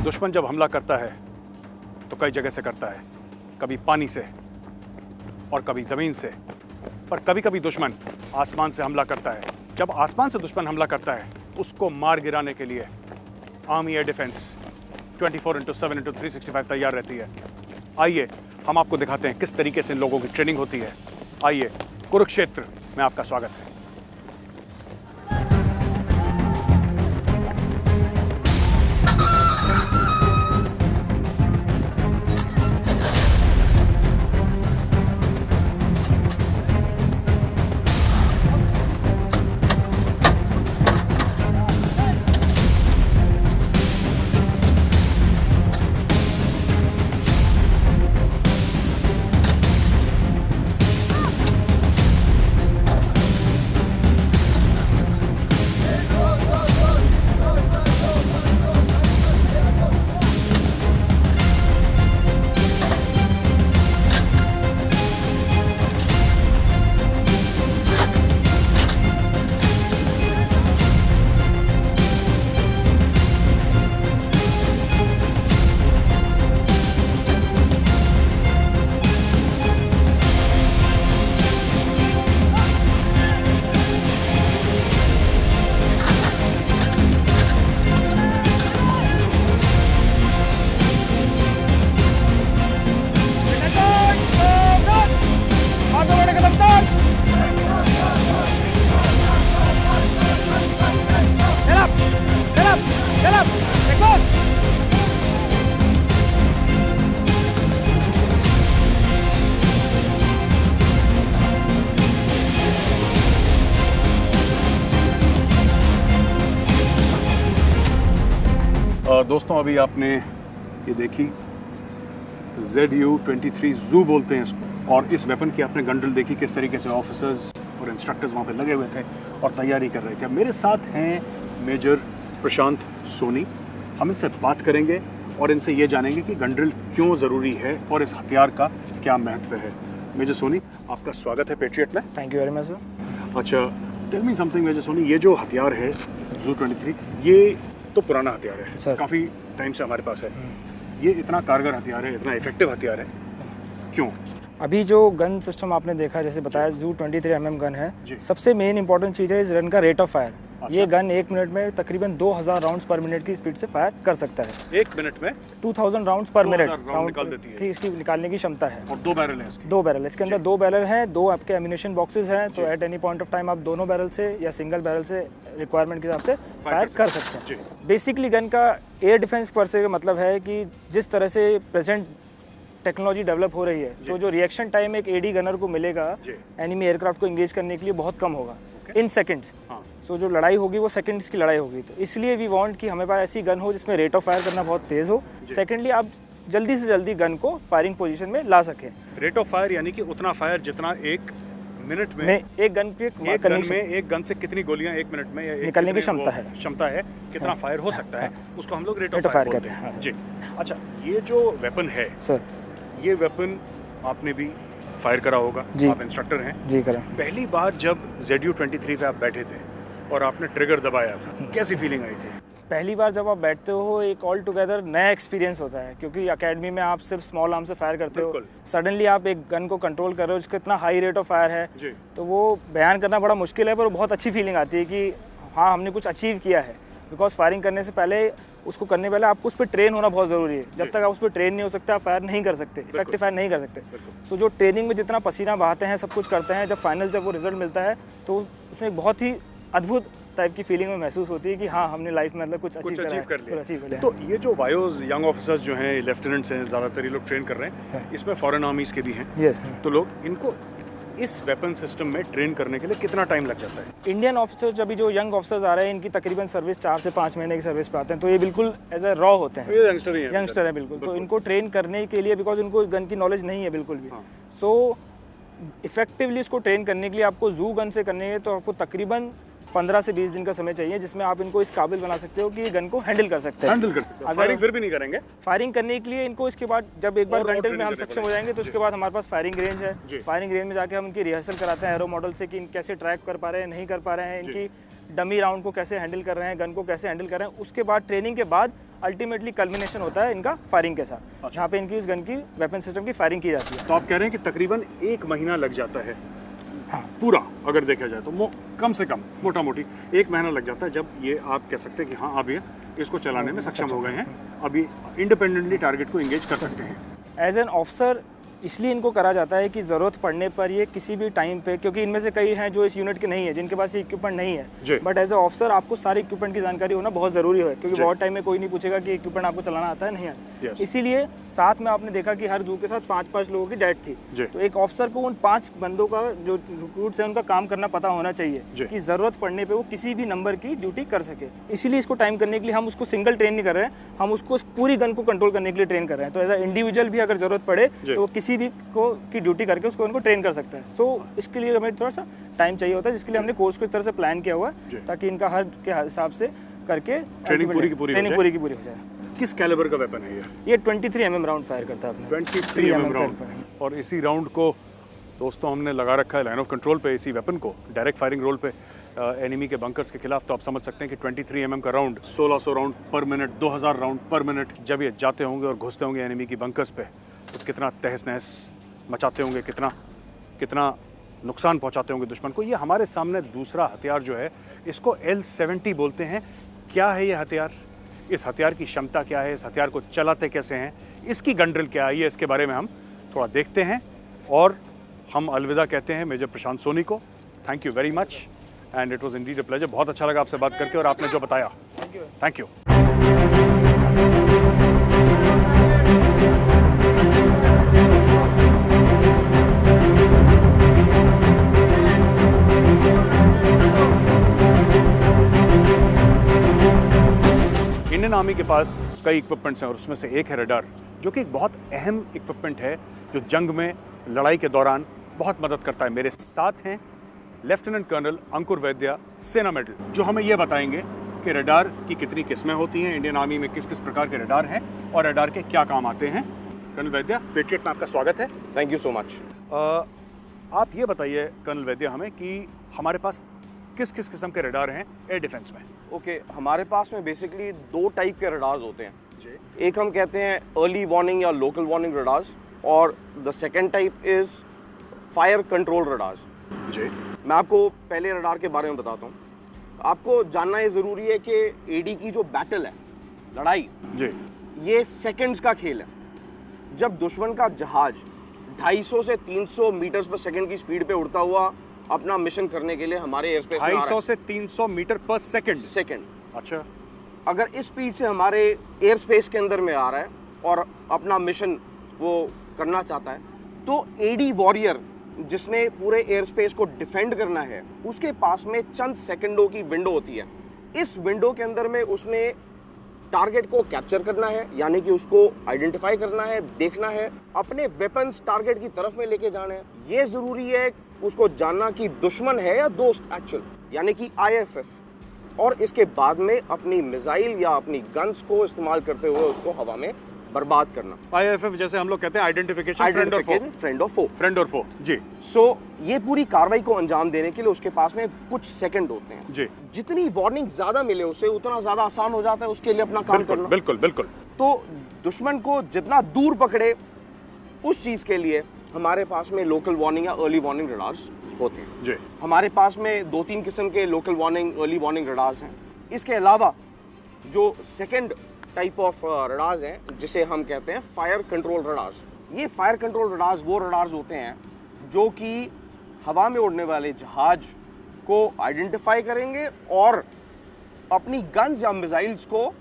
दुश्मन जब हमला करता है तो कई जगह से करता है, कभी पानी से और कभी ज़मीन से, पर कभी कभी दुश्मन आसमान से हमला करता है। जब आसमान से दुश्मन हमला करता है उसको मार गिराने के लिए आर्मी एयर डिफेंस 24/7/365 तैयार रहती है। आइए हम आपको दिखाते हैं किस तरीके से इन लोगों की ट्रेनिंग होती है। आइए, कुरुक्षेत्र में आपका स्वागत है। दोस्तों, अभी आपने ये देखी ZU-23 जू बोलते हैं इसको, और इस वेपन की आपने गन ड्रिल देखी, किस तरीके से ऑफिसर्स और इंस्ट्रक्टर्स वहाँ पे लगे हुए थे और तैयारी कर रहे थे। अब मेरे साथ हैं मेजर प्रशांत सोनी। हम इनसे बात करेंगे और इनसे ये जानेंगे कि गन ड्रिल क्यों ज़रूरी है और इस हथियार का क्या महत्व है। मेजर सोनी, आपका स्वागत है पेट्रियट में। Thank you very much sir. अच्छा, tell me something Major Soni, ये जो हथियार है ZU-23, ये तो पुराना हथियार है सर, काफ़ी टाइम से हमारे पास है। ये इतना कारगर हथियार है, इतना इफेक्टिव हथियार है, क्यों? अभी जो गन सिस्टम आपने देखा, जैसे बताया ZU-23 mm गन है, सबसे मेन इंपॉर्टेंट चीज़ है इस गन का रेट ऑफ फायर। ये गन 1 मिनट में तकरीबन 2000 राउंड्स पर मिनट की स्पीड से फायर कर सकता है। 1 मिनट में 2000 राउंड्स पर मिनट निकाल देती है। इसकी निकालने की क्षमता है। और 2 बैरल है इसके। 2 बैरल, इसके अंदर 2 बैरल हैं, 2 आपके एम्यूनेशन बॉक्सेस हैं, तो at any point of time आप दोनों बैरल से या सिंगल बैरल से रिक्वायरमेंट के हिसाब से फायर कर सकते हैं। बेसिकली गन का एयर डिफेंस पर से मतलब है कि जिस तरह से प्रेजेंट टेक्नोलॉजी डेवलप हो रही है, तो जो रिएक्शन टाइम एक एडी गनर को मिलेगा एनिमी एयरक्राफ्ट को एंगेज करने के लिए बहुत कम होगा, इन सेकंड्स। सो जो लड़ाई होगी वो सेकंड्स की लड़ाई होगी, तो इसलिए वी वांट कि हमें पास ऐसी गन हो जिसमें रेट ऑफ फायर करना बहुत तेज़ हो। सेकेंडली, आप जल्दी से जल्दी गन को फायरिंग पोजीशन में ला सकें। रेट ऑफ फायर यानी कि उतना फायर जितना 1 मिनट में एक गन पे एक गन से कितनी गोलियां 1 मिनट में निकलने की क्षमता है, कितना फायर हो सकता है, उसको हम लोग रेट ऑफ फायर कहते हैं। जी। अच्छा, ये जो वेपन है सर, ये वेपन आपने भी फायर करा होगा, आप इंस्ट्रक्टर हैं जी। करा। पहली बार जब ZU-23 पे आप बैठे थे और आपने ट्रिगर दबाया था, कैसी फीलिंग आई थी? पहली बार जब आप बैठते हो, एक ऑल टुगेदर नया एक्सपीरियंस होता है, क्योंकि एकेडमी में आप सिर्फ स्मॉल आर्म से फायर करते हो, सडनली आप एक गन को कंट्रोल कर रहे हो जिसका इतना हाई रेट ऑफ फायर है, तो वो बयान करना बड़ा मुश्किल है, पर बहुत अच्छी फीलिंग आती है कि हाँ, हमने कुछ अचीव किया है। बिकॉज फायरिंग करने से पहले, उसको करने पहले आपको उस पर ट्रेन होना बहुत ज़रूरी है। जब तक आप उस पर ट्रेन नहीं हो सकते, आप फायर नहीं कर सकते, इफेक्टिव फायर नहीं कर सकते। सो जो ट्रेनिंग में जितना पसीना बहाते हैं, सब कुछ करते हैं, जब वो रिजल्ट मिलता है तो उसमें एक बहुत ही अद्भुत टाइप की फीलिंग में महसूस होती है कि हाँ, हमने लाइफ में मतलब कुछ अचीव कर लिया। तो ये जो वायोज यंग ऑफिसर्स जो हैं, लेफ्टिनेंट्स हैं, ज़्यादातर ये लोग ट्रेन कर रहे हैं, इसमें फॉरेन आर्मीज़ के भी हैं। तो लोग इनको इस वेपन सिस्टम में ट्रेन करने के लिए कितना टाइम लग जाता है? इंडियन ऑफिसर्स, अभी जो यंग ऑफिसर्स आ रहे हैं, इनकी तकरीबन सर्विस 4 से 5 महीने की सर्विस पे आते हैं, तो ये बिल्कुल एज ए रॉ होते हैं, यंगस्टर है बिल्कुल। तो इनको ट्रेन करने के लिए, बिकॉज इनको गन की नॉलेज नहीं है बिल्कुल भी, सो इफेक्टिवली इसको ट्रेन करने के लिए आपको जू गन से करने है तो आपको तकरीबन 15 से 20 दिन का समय चाहिए, जिसमें आप इनको इस काबिल बना सकते हो कि ये गन को हैंडल कर सकते हैं। फायरिंग फिर भी नहीं करेंगे? फायरिंग करने के लिए इनको इसके बाद जब एक बार गन में हम सक्षम हो जाएंगे तो उसके बाद हमारे पास फायरिंग रेंज है। फायरिंग रेंज में जाके हम इनकी रिहर्सल कराते हैं एरो मॉडल से कि कैसे ट्रैक कर पा रहे हैं, नहीं कर पा रहे हैं, इनकी डमी राउंड को कैसे हैंडल कर रहे हैं, गन को कैसे हैंडल कर रहे हैं। उसके बाद ट्रेनिंग के बाद अल्टीमेटली कल्मिनेशन होता है इनका फायरिंग के साथ, जहाँ पे इनकी इस गन की वेपन सिस्टम की फायरिंग की जाती है। तो आप कह रहे हैं कि तकरीबन 1 महीना लग जाता है? हाँ, पूरा अगर देखा जाए तो कम से कम मोटा मोटी 1 महीना लग जाता है, जब ये आप कह सकते हैं कि हाँ अब ये इसको चलाने में सक्षम हो गए हैं, अभी इंडिपेंडेंटली टारगेट को एंगेज कर सकते हैं। एज एन ऑफिसर इसलिए इनको करा जाता है कि ज़रूरत पड़ने पर ये किसी भी टाइम पे, क्योंकि इनमें से कई हैं जो इस यूनिट के नहीं है, जिनके पास ये इक्विपमेंट नहीं है, बट एज ए ऑफिसर आपको सारे इक्विपमेंट की जानकारी होना बहुत ज़रूरी है, क्योंकि बहुत टाइम में कोई नहीं पूछेगा कि इक्विपमेंट आपको चलाना आता है नहीं आता। इसीलिए साथ में आपने देखा कि हर जू के साथ 5-5 लोगों की डेथ थी, तो एक ऑफिसर को उन 5 बंदों का जो रिक्रूट्स है उनका काम करना पता होना चाहिए कि ज़रूरत पड़ने पर वो किसी भी नंबर की ड्यूटी कर सके। इसीलिए इसको टाइम करने के लिए हम उसको सिंगल ट्रेन नहीं कर रहे हैं, हम उसको पूरी गन को कंट्रोल करने के लिए ट्रेन कर रहे हैं। तो एज ए इंडिविजुअल भी अगर ज़रूरत पड़े तो किसी भी को की ड्यूटी करके उसको उनको ट्रेन कर सकता है। सो इसके लिए हमें थोड़ा सा टाइम चाहिए होता है, जिसके लिए हमने कोर्स को इस तरह से प्लान किया हुआ है ताकि इनका हर के हिसाब से करके ट्रेनिंग पूरी की पूरी हो जाए। किस कैलिबर का वेपन है ये 23 mm राउंड फायर करता है अपने 23 mm राउंड, और इसी राउंड को दोस्तों हमने लगा रखा है लाइन ऑफ कंट्रोल पे, इसी वेपन को डायरेक्ट फायरिंग रोल पे एनिमी के बंकर्स के खिलाफ। तो आप समझ सकते हैं कि 23 mm का राउंड 1600 राउंड पर मिनट, 2000 राउंड पर मिनट जब ये जाते होंगे और घुसते होंगे एनिमी की बंकर्स पे, तो कितना तहस नहस मचाते होंगे, कितना नुकसान पहुंचाते होंगे दुश्मन को। ये हमारे सामने दूसरा हथियार जो है, इसको L70 बोलते हैं। क्या है ये हथियार, इस हथियार की क्षमता क्या है, इस हथियार को चलाते कैसे हैं, इसकी गन ड्रिल क्या है, ये इसके बारे में हम थोड़ा देखते हैं और हम अलविदा कहते हैं मेजर प्रशांत सोनी को। Thank you very much and it was indeed a pleasure. बहुत अच्छा लगा आपसे बात करके और आपने जो बताया, थैंक यू। इंडियन आर्मी के पास कई इक्विपमेंट्स हैं और उसमें से एक है रडार, जो कि एक बहुत अहम इक्विपमेंट है जो जंग में लड़ाई के दौरान बहुत मदद करता है। मेरे साथ हैं लेफ्टिनेंट कर्नल अंकुर वैद्या, सेना मेडल, जो हमें ये बताएंगे कि रडार की कितनी किस्में होती हैं, इंडियन आर्मी में किस किस प्रकार के रडार हैं और रडार के क्या काम आते हैं। कर्नल वैद्या, पेट्रियट में आपका स्वागत है। Thank you so much. आप ये बताइए कर्नल वैद्या हमें कि हमारे पास किस किस किस्म के रडार हैं एयर डिफेंस में। ओके, हमारे पास में बेसिकली 2 टाइप के रडार्स होते हैं। एक हम कहते हैं अर्ली वार्निंग या लोकल वार्निंग रडार्स, और the second type is fire control radars. जी, मैं आपको पहले रडार के बारे में बताता हूँ। आपको जानना ये ज़रूरी है कि एडी की जो बैटल है, लड़ाई जी, ये सेकंड्स का खेल है। जब दुश्मन का जहाज 250 से 300 मीटर्स पर सेकंड की स्पीड पे उड़ता हुआ अपना मिशन करने के लिए हमारे एयर स्पेस में 250 से 300 मीटर पर सेकंड। अच्छा, अगर इस स्पीड से हमारे एयर स्पेस के अंदर में आ रहा है और अपना मिशन वो करना चाहता है, तो एडी वॉरियर जिसने पूरे एयर स्पेस को डिफेंड करना है, उसके पास में चंद सेकंडों की विंडो होती है। इस विंडो के अंदर में उसने टारगेट को कैप्चर करना है, यानी कि उसको आइडेंटिफाई करना है, देखना है, अपने वेपन्स टारगेट की तरफ में लेके जाने हैं। ये जरूरी है उसको जानना कि दुश्मन है या दोस्त एक्चुअल, यानी कि IFF, और इसके बाद में अपनी मिसाइल या अपनी गन्स को इस्तेमाल करते हुए उसको हवा में बर्बाद करना। IFF जैसे हम लोग कहते हैं आइडेंटिफिकेशन फ्रेंड और फो जी। सो ये पूरी कार्रवाई को अंजाम देने के लिए उसके पास में कुछ सेकंड होते हैं जी। जितनी वार्निंग ज्यादा मिले उसे उतना ज्यादा आसान हो जाता है उसके लिए अपना काम करना। बिल्कुल बिल्कुल। तो दुश्मन को जितना दूर पकड़े उस चीज के लिए हमारे पास में लोकल वार्निंग या अर्ली वार्निंग रडार्स होते हैं जी। हमारे पास में 2-3 किस्म के local warning early warning radars हैं। इसके अलावा जो सेकंड टाइप ऑफ रडार्स हैं जिसे हम कहते हैं फायर कंट्रोल रडार्स। ये फायर कंट्रोल रडार्स वो रडार्स होते हैं जो कि हवा में उड़ने वाले जहाज को आइडेंटिफाई करेंगे और अपनी गन्स या मिसाइल्स को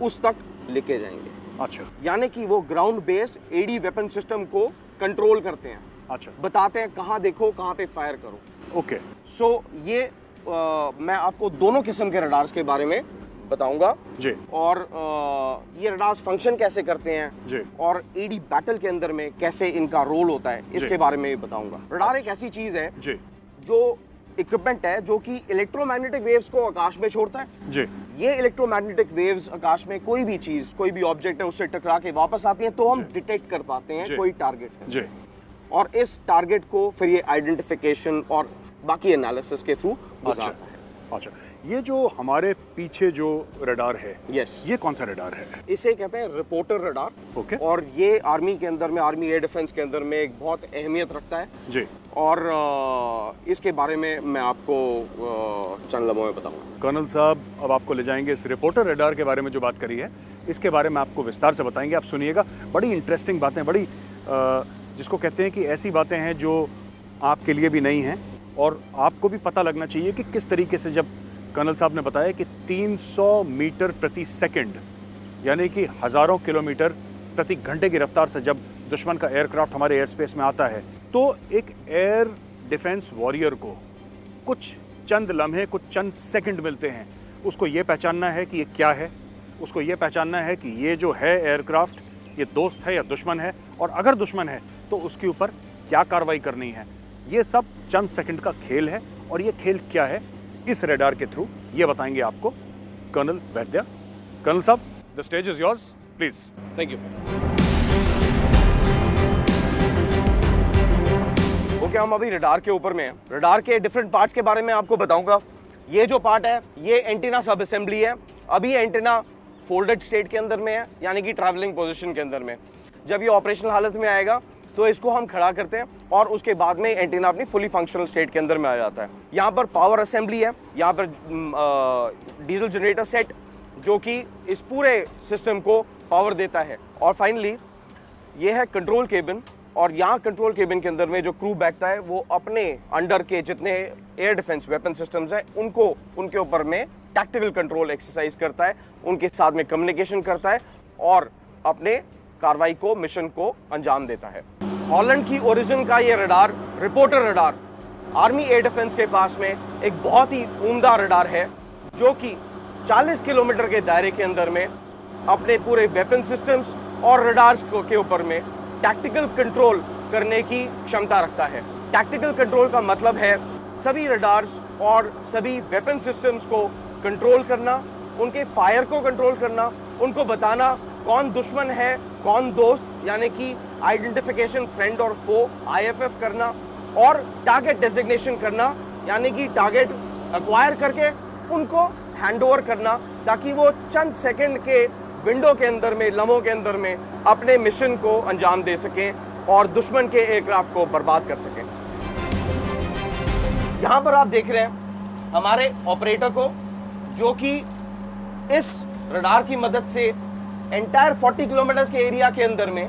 उस तक लेके जाएंगे। अच्छा, यानी कि वो ground based AD weapon system को कंट्रोल करते हैं। अच्छा, बताते हैं कहाँ देखो, कहाँ पे फायर करो। ओके। सो ये मैं आपको दोनों किस्म के रडार्स के बारे में बताऊंगा जी। और ये रडार्स फंक्शन कैसे करते हैं जी। और एडी बैटल के अंदर में कैसे इनका रोल होता है इसके बारे में बताऊंगा। रडार एक ऐसी चीज है जी जो इक्विपमेंट है जो कि इलेक्ट्रोमैग्नेटिक वेव्स को आकाश में छोड़ता है जी। ये इलेक्ट्रोमैग्नेटिक वेव्स आकाश में कोई भी चीज, कोई भी ऑब्जेक्ट है उससे टकरा के वापस आती हैं तो हम डिटेक्ट कर पाते हैं कोई टारगेट है जी। और इस टारगेट को फिर ये आइडेंटिफिकेशन और बाकी एनालिसिस के थ्रू गुजारता है। अच्छा, ये जो हमारे पीछे जो रडार है, यस, ये कौन सा रडार है? इसे कहते हैं रिपोर्टर रडार। ओके। और ये आर्मी के अंदर में, आर्मी एयर डिफेंस के अंदर में एक बहुत अहमियत रखता है जी। और इसके बारे में मैं आपको चंद लम्हों में बताऊंगा। कर्नल साहब अब आपको ले जाएंगे इस रिपोर्टर रडार के बारे में जो बात करी है, इसके बारे में आपको विस्तार से बताएंगे। आप सुनिएगा, बड़ी इंटरेस्टिंग बातें, बड़ी जिसको कहते हैं कि ऐसी बातें हैं जो आपके लिए भी नहीं हैं और आपको भी पता लगना चाहिए कि किस तरीके से, जब कर्नल साहब ने बताया कि 300 मीटर प्रति सेकंड यानी कि हज़ारों किलोमीटर प्रति घंटे की रफ्तार से जब दुश्मन का एयरक्राफ्ट हमारे एयर स्पेस में आता है तो एक एयर डिफेंस वॉरियर को कुछ चंद लम्हे, कुछ चंद सेकंड मिलते हैं। उसको ये पहचानना है कि ये क्या है, उसको ये पहचानना है कि ये जो है एयरक्राफ्ट ये दोस्त है या दुश्मन है, और अगर दुश्मन है तो उसके ऊपर क्या कार्रवाई करनी है। ये सब चंद सेकंड का खेल है और ये खेल क्या है इस रडार के थ्रू ये बताएंगे आपको कर्नल वैद्या। कर्नल साहब, the stage is yours, please. Thank you. Okay, हम अभी रडार के ऊपर में हैं। रडार के डिफरेंट पार्ट्स के बारे में आपको बताऊंगा। ये जो पार्ट है ये एंटीना सब असेंबली है। अभी एंटीना फोल्डेड स्टेट के अंदर में है, यानी कि ट्रैवलिंग पोजीशन के अंदर में। जब ये ऑपरेशनल हालत में आएगा तो इसको हम खड़ा करते हैं और उसके बाद में एंटीना अपनी फुली फंक्शनल स्टेट के अंदर में आ जाता है। यहाँ पर पावर असेंबली है, यहाँ पर डीजल जनरेटर सेट जो कि इस पूरे सिस्टम को पावर देता है। और फाइनली ये है कंट्रोल केबिन, और यहाँ कंट्रोल केबिन के अंदर में जो क्रू बैठता है वो अपने अंडर के जितने एयर डिफेंस वेपन सिस्टम्स हैं उनको, उनके ऊपर में टैक्टिकल कंट्रोल एक्सरसाइज करता है, उनके साथ में कम्युनिकेशन करता है और अपने कार्रवाई को, मिशन को अंजाम देता है। हॉलैंड की ओरिजिन का ये radar, reporter radar, army air defence के पास में एक बहुत ही उम्दा रडार है जो कि 40 किलोमीटर के दायरे के अंदर में अपने पूरे वेपन सिस्टम्स और रडार्स के ऊपर में टैक्टिकल कंट्रोल करने की क्षमता रखता है। टैक्टिकल कंट्रोल का मतलब है सभी रडार्स और सभी वेपन सिस्टम्स को कंट्रोल करना, उनके फायर को कंट्रोल करना, उनको बताना कौन दुश्मन है कौन दोस्त, यानी कि आइडेंटिफिकेशन फ्रेंड और फो IFF करना, और टारगेट डेजिग्नेशन करना, यानी कि टारगेट एक्वायर करके उनको हैंडओवर करना ताकि वो चंद सेकंड के विंडो के अंदर में, लम्हों के अंदर में अपने मिशन को अंजाम दे सकें और दुश्मन के एयरक्राफ्ट को बर्बाद कर सकें। यहां पर आप देख रहे हैं हमारे ऑपरेटर को जो कि इस रडार की मदद से एंटायर 40 किलोमीटर के एरिया के अंदर में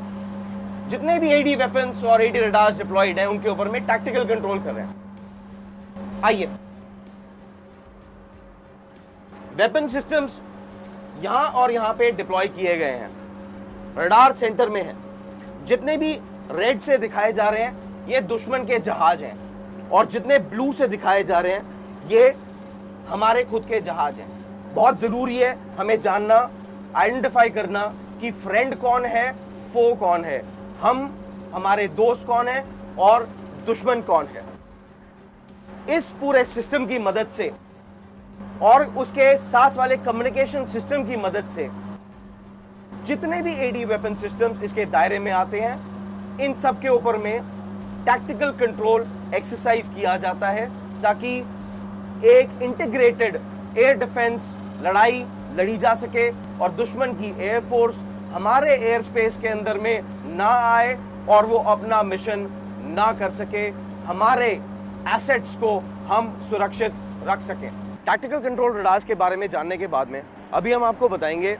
जितने भी AD वेपन्स और AD रडार्स डिप्लॉयड हैं उनके ऊपर में टैक्टिकल कंट्रोल कर रहे हैं। आइए, वेपन सिस्टम्स यहां और यहां पे डिप्लॉय किए गए हैं। रडार सेंटर में है। जितने भी रेड से दिखाए जा रहे हैं ये दुश्मन के जहाज हैं, और जितने ब्लू से दिखाए जा रहे हैं ये हमारे खुद के जहाज हैं। बहुत जरूरी है हमें जानना, आइडेंटिफाई करना कि फ्रेंड कौन है, फो कौन है, हमारे दोस्त कौन है और दुश्मन कौन है। इस पूरे सिस्टम की मदद से और उसके साथ वाले कम्युनिकेशन सिस्टम की मदद से जितने भी AD वेपन सिस्टम्स इसके दायरे में आते हैं इन सब के ऊपर में टैक्टिकल कंट्रोल एक्सरसाइज किया जाता है ताकि एक इंटीग्रेटेड एयर डिफेंस लड़ाई लड़ी जा सके और दुश्मन की एयरफोर्स हमारे एयर स्पेस के अंदर में ना आए और वो अपना मिशन ना कर सके, हमारे एसेट्स को हम सुरक्षित रख सकें। टैक्टिकल कंट्रोल रडार्स के बारे में जानने के बाद में अभी हम आपको बताएंगे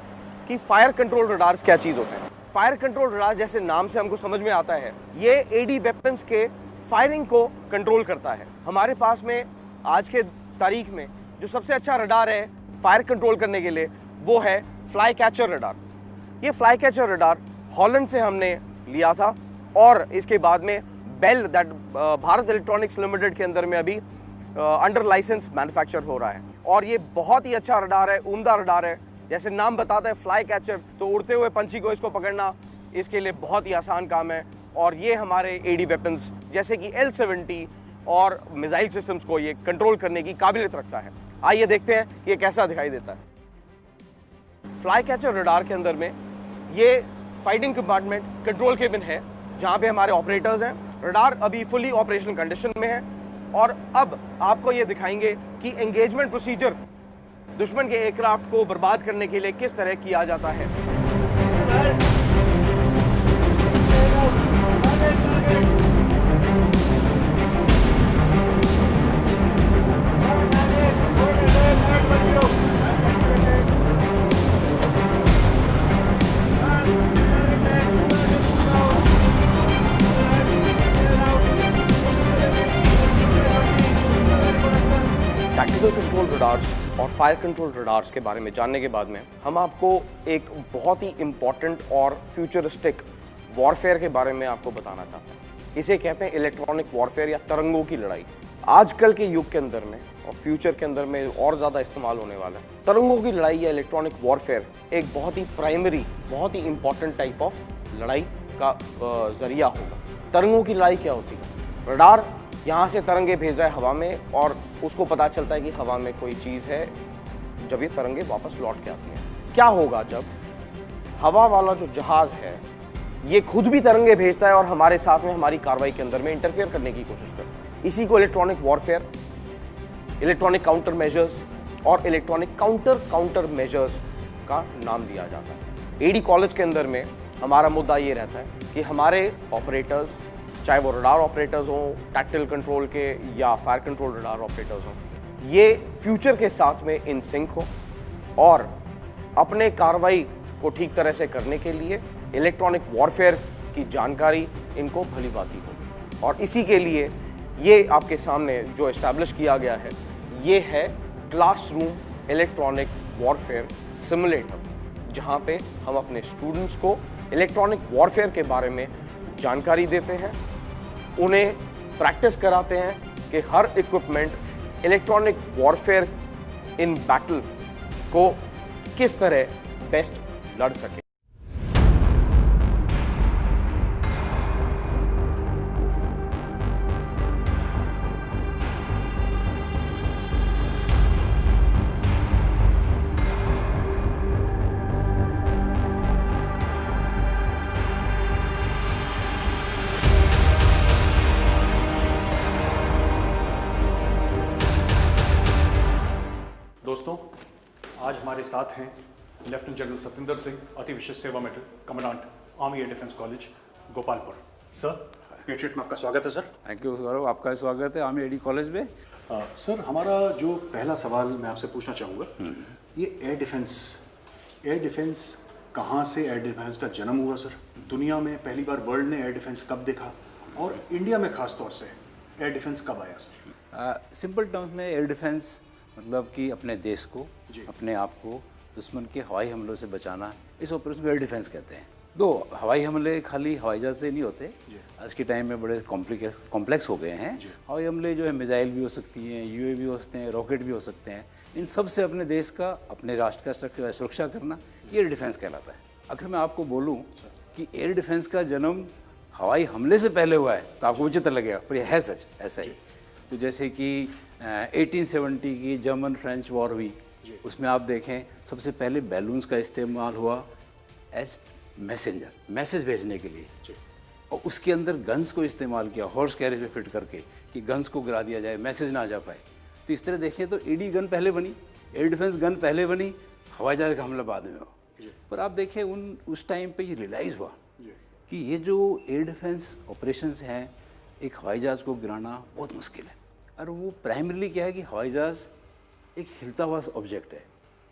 कि फायर कंट्रोल रडार्स क्या चीज होते हैं। फायर कंट्रोल रडार जैसे नाम से हमको समझ में आता है ये AD वेपन्स के फायरिंग को कंट्रोल करता है। हमारे पास में आज के तारीख में जो सबसे अच्छा रडार है फायर कंट्रोल करने के लिए वो है फ्लाई कैचर रडार। ये फ्लाई कैचर रडार हॉलैंड से हमने लिया था और इसके बाद में BEL that Bharat Electronics Limited के अंदर में अभी अंडर लाइसेंस मैन्युफैक्चर हो रहा है। और ये बहुत ही अच्छा रडार है, उम्दा रडार है। जैसे नाम बताता है फ्लाई कैचर, तो उड़ते हुए पंछी को इसको पकड़ना इसके लिए बहुत ही आसान काम है। और ये हमारे AD वेपन्स जैसे कि L-70 और मिसाइल सिस्टम्स को ये कंट्रोल करने की काबिलियत रखता है। आइए देखते हैं कि ये कैसा दिखाई देता है। फ्लाई कैचर रडार के अंदर में ये फाइटिंग कंपार्टमेंट कंट्रोल केबिन है जहां पे हमारे ऑपरेटर्स हैं। रडार अभी फुली ऑपरेशनल कंडीशन में है और अब आपको ये दिखाएंगे कि एंगेजमेंट प्रोसीजर दुश्मन के एयरक्राफ्ट को बर्बाद करने के लिए किस तरह किया जाता है। टैक्टिकल कंट्रोल रडार्स और फायर कंट्रोल रडार्स के बारे में जानने के बाद में हम आपको एक बहुत ही इम्पॉर्टेंट और फ्यूचरिस्टिक वॉरफेयर के बारे में आपको बताना चाहते हैं। इसे कहते हैं इलेक्ट्रॉनिक वॉरफेयर या तरंगों की लड़ाई। आजकल के युग के अंदर में और फ्यूचर के अंदर में और ज़्यादा इस्तेमाल होने वाला है। तरंगों की लड़ाई या इलेक्ट्रॉनिक वॉरफेयर एक बहुत ही प्राइमरी, बहुत ही इंपॉर्टेंट टाइप ऑफ लड़ाई का जरिया होगा। तरंगों की लड़ाई क्या होती है? रडार यहाँ से तरंगे भेज रहा है हवा में और उसको पता चलता है कि हवा में कोई चीज़ है। जब ये तरंगे वापस लौट के आती हैं, क्या होगा जब हवा वाला जो जहाज़ है ये खुद भी तरंगे भेजता है और हमारे साथ में हमारी कार्रवाई के अंदर में इंटरफेयर करने की कोशिश करता है। इसी को electronic warfare, electronic counter measures और इलेक्ट्रॉनिक काउंटर मेजर्स का नाम दिया जाता है। एडी कॉलेज के अंदर में हमारा मुद्दा ये रहता है कि हमारे ऑपरेटर्स, चाहे वो रडार ऑपरेटर्स हों, टैक्टिकल कंट्रोल के या फायर कंट्रोल रडार ऑपरेटर्स हों, ये फ्यूचर के साथ में इन सिंक हो और अपने कार्रवाई को ठीक तरह से करने के लिए इलेक्ट्रॉनिक वॉरफेयर की जानकारी इनको भली भांति हो। और इसी के लिए ये आपके सामने जो एस्टैब्लिश किया गया है ये है क्लासरूम इलेक्ट्रॉनिक वॉरफेयर सिमुलेटर, जहाँ पे हम अपने स्टूडेंट्स को इलेक्ट्रॉनिक वॉरफेयर के बारे में जानकारी देते हैं, उन्हें प्रैक्टिस कराते हैं कि हर equipment electronic warfare in battle को किस तरह बेस्ट लड़ सके। दोस्तों, आज हमारे साथ हैं लेफ्टिनेंट जनरल सतिंदर सिंह, अति विशिष्ट सेवा medal, commandant army air defence college Gopalpur. Sir, patriot में आपका स्वागत है। सर, थैंक यू गौरव, आपका स्वागत है आर्मी एडी कॉलेज में। सर, हमारा जो पहला सवाल मैं आपसे पूछना चाहूँगा, ये एयर डिफेंस कहाँ से एयर डिफेंस का जन्म हुआ? सर, दुनिया में पहली बार वर्ल्ड ने एयर डिफेंस कब देखा और इंडिया में खास तौर से एयर डिफेंस कब आया? सर, सिंपल टर्म्स में एयर डिफेंस मतलब कि अपने देश को, अपने आप को दुश्मन के हवाई हमलों से बचाना, इस ऑपरेशन को एयर डिफेंस कहते हैं। दो हवाई हमले खाली हवाई जहाज से नहीं होते, आज के टाइम में बड़े कॉम्प्लेक्स हो गए हैं। हवाई हमले जो है मिसाइल भी हो सकती हैं, यूएवी हो सकते हैं, रॉकेट भी हो सकते हैं। इन सब से अपने देश का, अपने राष्ट्र का सुरक्षा करना, ये एयर डिफेंस कहलाता है। अगर मैं आपको बोलूँ कि एयर डिफेंस का जन्म हवाई हमले से पहले हुआ है तो आपको विचित्र लगेगा, पर यह है सच, ऐसा ही। तो जैसे कि 1870 की जर्मन फ्रेंच वॉर हुई, उसमें आप देखें सबसे पहले बैलून्स का इस्तेमाल हुआ एज मैसेंजर, मैसेज भेजने के लिए, और उसके अंदर गन्स को इस्तेमाल किया हॉर्स कैरेज में फिट करके कि गन्स को गिरा दिया जाए, मैसेज ना जा पाए। तो इस तरह देखें तो एडी गन पहले बनी, एयर डिफेंस गन पहले बनी, हवाई जहाज का हमला बाद में हो। पर आप देखें उस टाइम पे ये रियलाइज़ हुआ कि ये जो एयर डिफेंस ऑपरेशंस हैं, एक हवाई जहाज़ को गिराना बहुत मुश्किल है। और वो प्राइमरीली क्या है कि हवाई जहाज़ एक हिलता हुआ ऑब्जेक्ट है,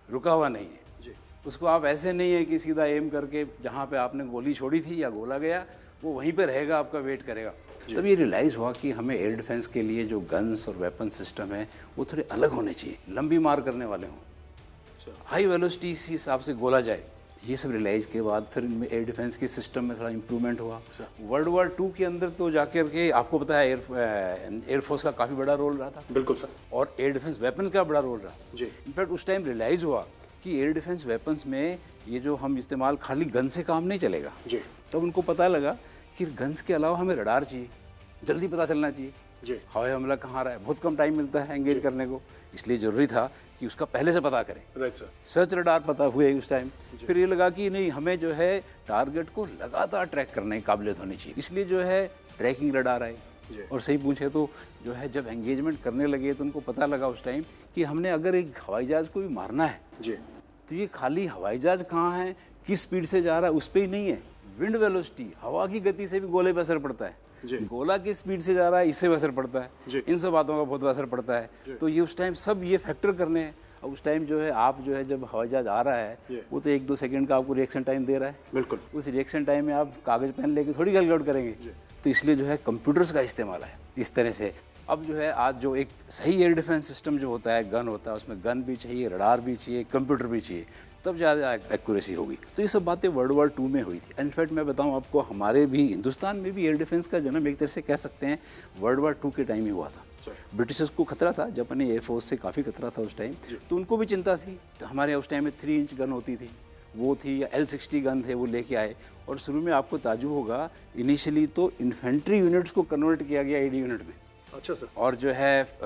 रुका हुआ नहीं है। उसको आप ऐसे नहीं है कि सीधा एम करके जहाँ पे आपने गोली छोड़ी थी या गोला गया वो वहीं पे रहेगा, आपका वेट करेगा। तब ये रियलाइज़ हुआ कि हमें एयर डिफेंस के लिए जो गन्स और वेपन सिस्टम है वो थोड़े अलग होने चाहिए, लंबी मार करने वाले हों, हाई वेलोसिटी इस हिसाब से गोला जाए। ये सब रियलाइज़ के बाद फिर इनमें एयर डिफेंस के सिस्टम में थोड़ा इम्प्रूवमेंट हुआ। वर्ल्ड वॉर 2 के अंदर तो जाकर के आपको पता है एयरफोर्स का काफ़ी बड़ा रोल रहा था। बिल्कुल सर। और एयर डिफेंस वेपन का बड़ा रोल रहा जी। इनफैक्ट उस टाइम रियलाइज़ हुआ कि एयर डिफेंस वेपन्स में ये जो हम इस्तेमाल खाली गन से काम नहीं चलेगा। जी। तब उनको पता लगा कि गन्स के अलावा हमें रडार चाहिए, जल्दी पता चलना चाहिए जी। हवाई हमला कहाँ आ रहा है, बहुत कम टाइम मिलता है एंगेज करने को, इसलिए ज़रूरी था कि उसका पहले से पता करें। Right sir. सर्च रडार पता हुए उस टाइम, फिर ये लगा कि नहीं हमें जो है टारगेट को लगातार ट्रैक करने की काबिलियत होनी चाहिए, इसलिए जो है ट्रैकिंग रडार आए। और सही पूछे तो जो है जब एंगेजमेंट करने लगे तो उनको पता लगा उस टाइम कि हमने अगर एक हवाई जहाज़ को भी मारना है जी, तो ये खाली हवाई जहाज़ कहाँ है, किस स्पीड से जा रहा है उस पर ही नहीं है, विंड वेलोसिटी, हवा की गति से भी गोले पर असर पड़ता है। गोला किस स्पीड से जा रहा है इससे भी असर पड़ता है, इन सब बातों का बहुत असर पड़ता है। तो ये उस टाइम सब ये फैक्टर करने हैं। और उस टाइम जो है आप जो है जब हवाई जहाज आ रहा है वो तो 1-2 सेकंड का आपको रिएक्शन टाइम दे रहा है। बिल्कुल। उस रिएक्शन टाइम में आप कागज़ पेन लेके थोड़ी कैलकुलेट करेंगे, तो इसलिए जो है कंप्यूटर्स का इस्तेमाल है इस तरह से। अब जो है आज जो एक सही एयर डिफेंस सिस्टम जो होता है, गन होता है, उसमें गन भी चाहिए, रडार भी चाहिए, कंप्यूटर भी चाहिए, तब ज़्यादा एक्यूरेसी होगी। तो ये सब बातें वर्ल्ड वॉर 2 में हुई थी। इनफैक्ट मैं बताऊं आपको, हमारे भी हिंदुस्तान में भी एयर डिफेंस का जन्म एक तरह से कह सकते हैं वर्ल्ड वॉर 2 के टाइम ही हुआ था। ब्रिटिशर्स को खतरा था, जापानी एयरफोर्स से काफ़ी खतरा था उस टाइम, तो उनको भी चिंता थी। तो हमारे उस टाइम में 3 इंच गन होती थी, वो थी, या L60 गन थे, वो लेके आए। और शुरू में आपको ताजुब होगा, इनिशियली तो इन्फेंट्री यूनिट्स को कन्वर्ट किया गया एडी यूनिट में। अच्छा सर। और जो है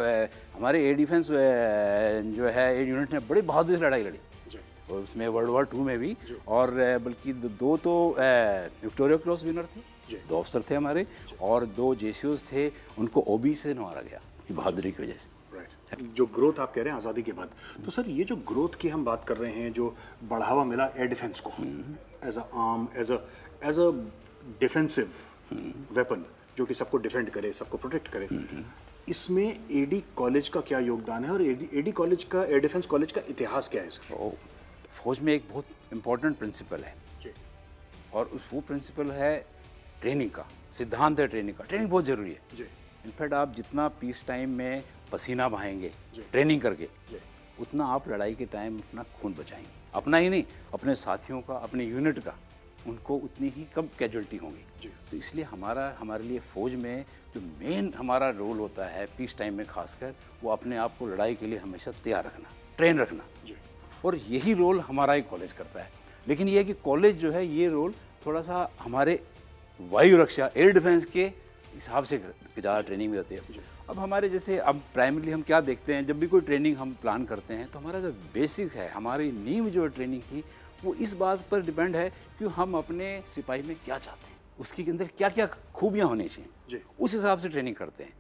हमारे एयर डिफेंस जो है एयर यूनिट ने बड़ी बहादुरी से लड़ाई लड़ी, और उसमें वर्ल्ड वॉर 2 में भी। और बल्कि 2 तो विक्टोरिया क्रॉस विनर थे, 2 अफसर थे हमारे, और 2 जेसीओज थे, उनको ओबी से नवारा गया बहादुरी की वजह से। जो ग्रोथ आप कह रहे हैं आज़ादी के बाद, तो सर ये जो ग्रोथ की हम बात कर रहे हैं, जो बढ़ावा मिला एयर डिफेंस को as a arm, as a defensive weapon जो कि सबको डिफेंड करे, सबको प्रोटेक्ट करे, इसमें एडी कॉलेज का क्या योगदान है और एडी कॉलेज का, एयर डिफेंस कॉलेज का इतिहास क्या है इसका? फौज में एक बहुत इंपॉर्टेंट प्रिंसिपल है और वो प्रिंसिपल है ट्रेनिंग का, सिद्धांत है ट्रेनिंग का। ट्रेनिंग बहुत ज़रूरी है। इनफैक्ट आप जितना पीस टाइम में पसीना बहाएंगे ट्रेनिंग करके, उतना आप लड़ाई के टाइम अपना खून बचाएंगे, अपना ही नहीं अपने साथियों का, अपने यूनिट का, उनको उतनी ही कम कैजुअल्टी होंगी। तो इसलिए हमारे लिए फ़ौज में जो मेन हमारा रोल होता है पीस टाइम में खासकर, वो अपने आप को लड़ाई के लिए हमेशा तैयार रखना, ट्रेन रखना, और यही रोल हमारा ही कॉलेज करता है। लेकिन ये है कि कॉलेज जो है ये रोल थोड़ा सा हमारे वायु रक्षा, एयर डिफेंस के हिसाब से ज़्यादा ट्रेनिंग भी होती है। अब हमारे जैसे अब प्राइमरी हम क्या देखते हैं, जब भी कोई ट्रेनिंग हम प्लान करते हैं तो हमारा जो बेसिक है, हमारी नींव जो ट्रेनिंग की, वो इस बात पर डिपेंड है कि हम अपने सिपाही में क्या चाहते हैं, उसके अंदर क्या क्या खूबियाँ होनी चाहिए, उस हिसाब से ट्रेनिंग करते हैं।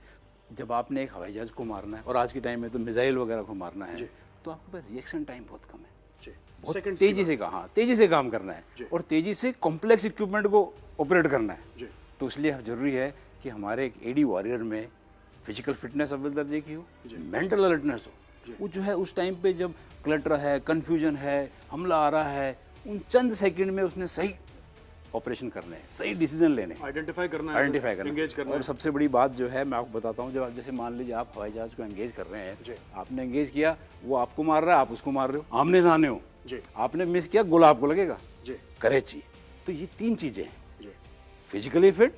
जब आपने एक हवाई जहाज़ को मारना है, और आज के टाइम में तो मिसाइल वगैरह को मारना है, तो आपके पास रिएक्शन टाइम बहुत कम है, बहुत तेज़ी से तेज़ी से काम करना है और तेज़ी से कॉम्प्लेक्स इक्विपमेंट को ऑपरेट करना है। तो इसलिए ज़रूरी है कि हमारे एक एडी वॉरियर में फिजिकल फिटनेस अव्वल दर्जे की हो, मेंटल अलर्टनेस हो। वो जो है उस टाइम पे जब क्लटर है, कन्फ्यूजन है, हमला आ रहा है, उन चंद सेकंड में उसने सही ऑपरेशन करने हैं, सही डिसीजन लेने, आइडेंटिफाई करना, एंगेज करना। और सबसे बड़ी बात जो है मैं आपको बताता हूँ, जब आप जैसे मान लीजिए आप हवाई जहाज़ को एंगेज कर रहे हैं, आपने एंगेज किया, वो आपको मार रहा है, आप उसको मार रहे हो, आमने सामने हो, आपने मिस किया, गोला आपको लगेगा, करेज चाहिए। तो ये 3 चीज़ें हैं, फिजिकली फिट,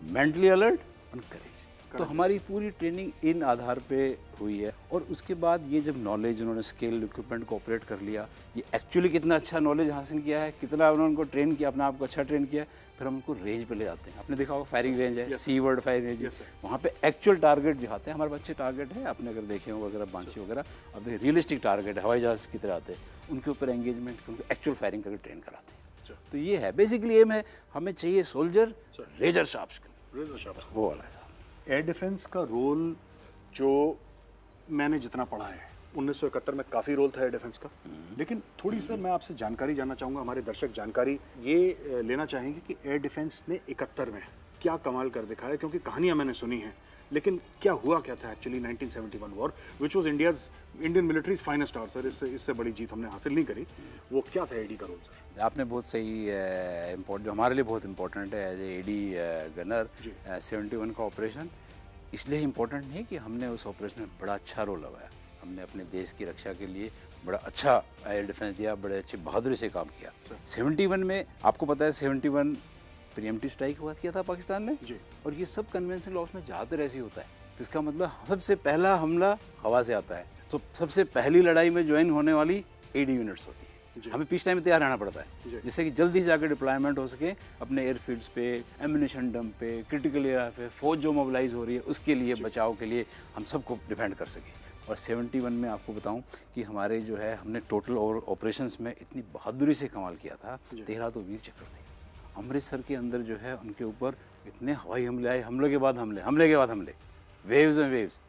मेंटली अलर्ट और करेज। तो हमारी पूरी ट्रेनिंग इन आधार पे हुई है। और उसके बाद ये जब नॉलेज उन्होंने स्केल इक्विपमेंट को ऑपरेट कर लिया, ये एक्चुअली कितना अच्छा नॉलेज हासिल किया है, कितना उन्होंने उनको ट्रेन किया, अपने आप को अच्छा ट्रेन किया, फिर हम उनको रेंज पे ले जाते हैं। आपने देखा होगा फायरिंग रेंज है, सीवर्ड फायरिंग रेंज है, वहाँ पे एक्चुअल टारगेट जो आते हैं, हमारे अच्छे टारगेट है, आपने अगर देखे हो वगैरह बांची वगैरह, अब देखिए रियलिस्टिक टारगेट हवाई जहाज़ की तरह आते हैं, उनके ऊपर एंगेजमेंट, उनको एक्चुअल फायरिंग करके ट्रेन कराते हैं। तो ये है बेसिकली एम है, हमें चाहिए सोल्जर रेजर शार्प स्किल, वो वाला है। एयर डिफेंस का रोल जो मैंने जितना पढ़ा है, 1971 में काफ़ी रोल था एयर डिफेंस का, लेकिन थोड़ी सा मैं आपसे जानकारी जानना चाहूँगा, हमारे दर्शक जानकारी ये लेना चाहेंगे कि एयर डिफेंस ने 71 में क्या कमाल कर दिखाया, क्योंकि कहानियाँ मैंने सुनी हैं, लेकिन क्या हुआ क्या था actually 1971 war which was Indian military's finest hour sir, इससे बड़ी जीत हमने हासिल नहीं करी, वो क्या था एडी का रोल सर? आपने बहुत सही इम्पोर्टेंट, जो हमारे लिए बहुत इंपॉर्टेंट है एज ए एडी गनर, 71 का ऑपरेशन इसलिए इम्पोर्टेंट नहीं कि हमने उस ऑपरेशन में बड़ा अच्छा रोल लगाया, हमने अपने देश की रक्षा के लिए बड़ा अच्छा एयर डिफेंस दिया, बड़े अच्छी बहादुरी से काम किया। 71 में आपको पता है 71 प्रीएम्प्टिव स्ट्राइक हुआ किया था पाकिस्तान ने जी। और ये सब कन्वेंशनल लॉस में ज़्यादातर ऐसे ही होता है, तो इसका मतलब सबसे पहला हमला हवा से आता है। तो सबसे पहली लड़ाई में ज्वाइन होने वाली एडी यूनिट्स होती है, हमें पीस टाइम में तैयार रहना पड़ता है, जिससे कि जल्दी से जाकर डिप्लॉयमेंट हो सके अपने एयरफील्ड्स पे, एम्यूनिशन डंप पे, क्रिटिकल एरिया पे, फौज जो मोबिलाइज हो रही है उसके लिए, बचाव के लिए हम सबको डिफेंड कर सकें। और 71 में आपको बताऊं कि हमारे जो है हमने टोटल और ऑपरेशंस में इतनी बहादुरी से कमाल किया था, 13 तो वीर चक्र थे। अमृतसर के अंदर जो है उनके ऊपर इतने हवाई हमले आए, हमले के बाद हमले, वेव्स एंड वेव्स,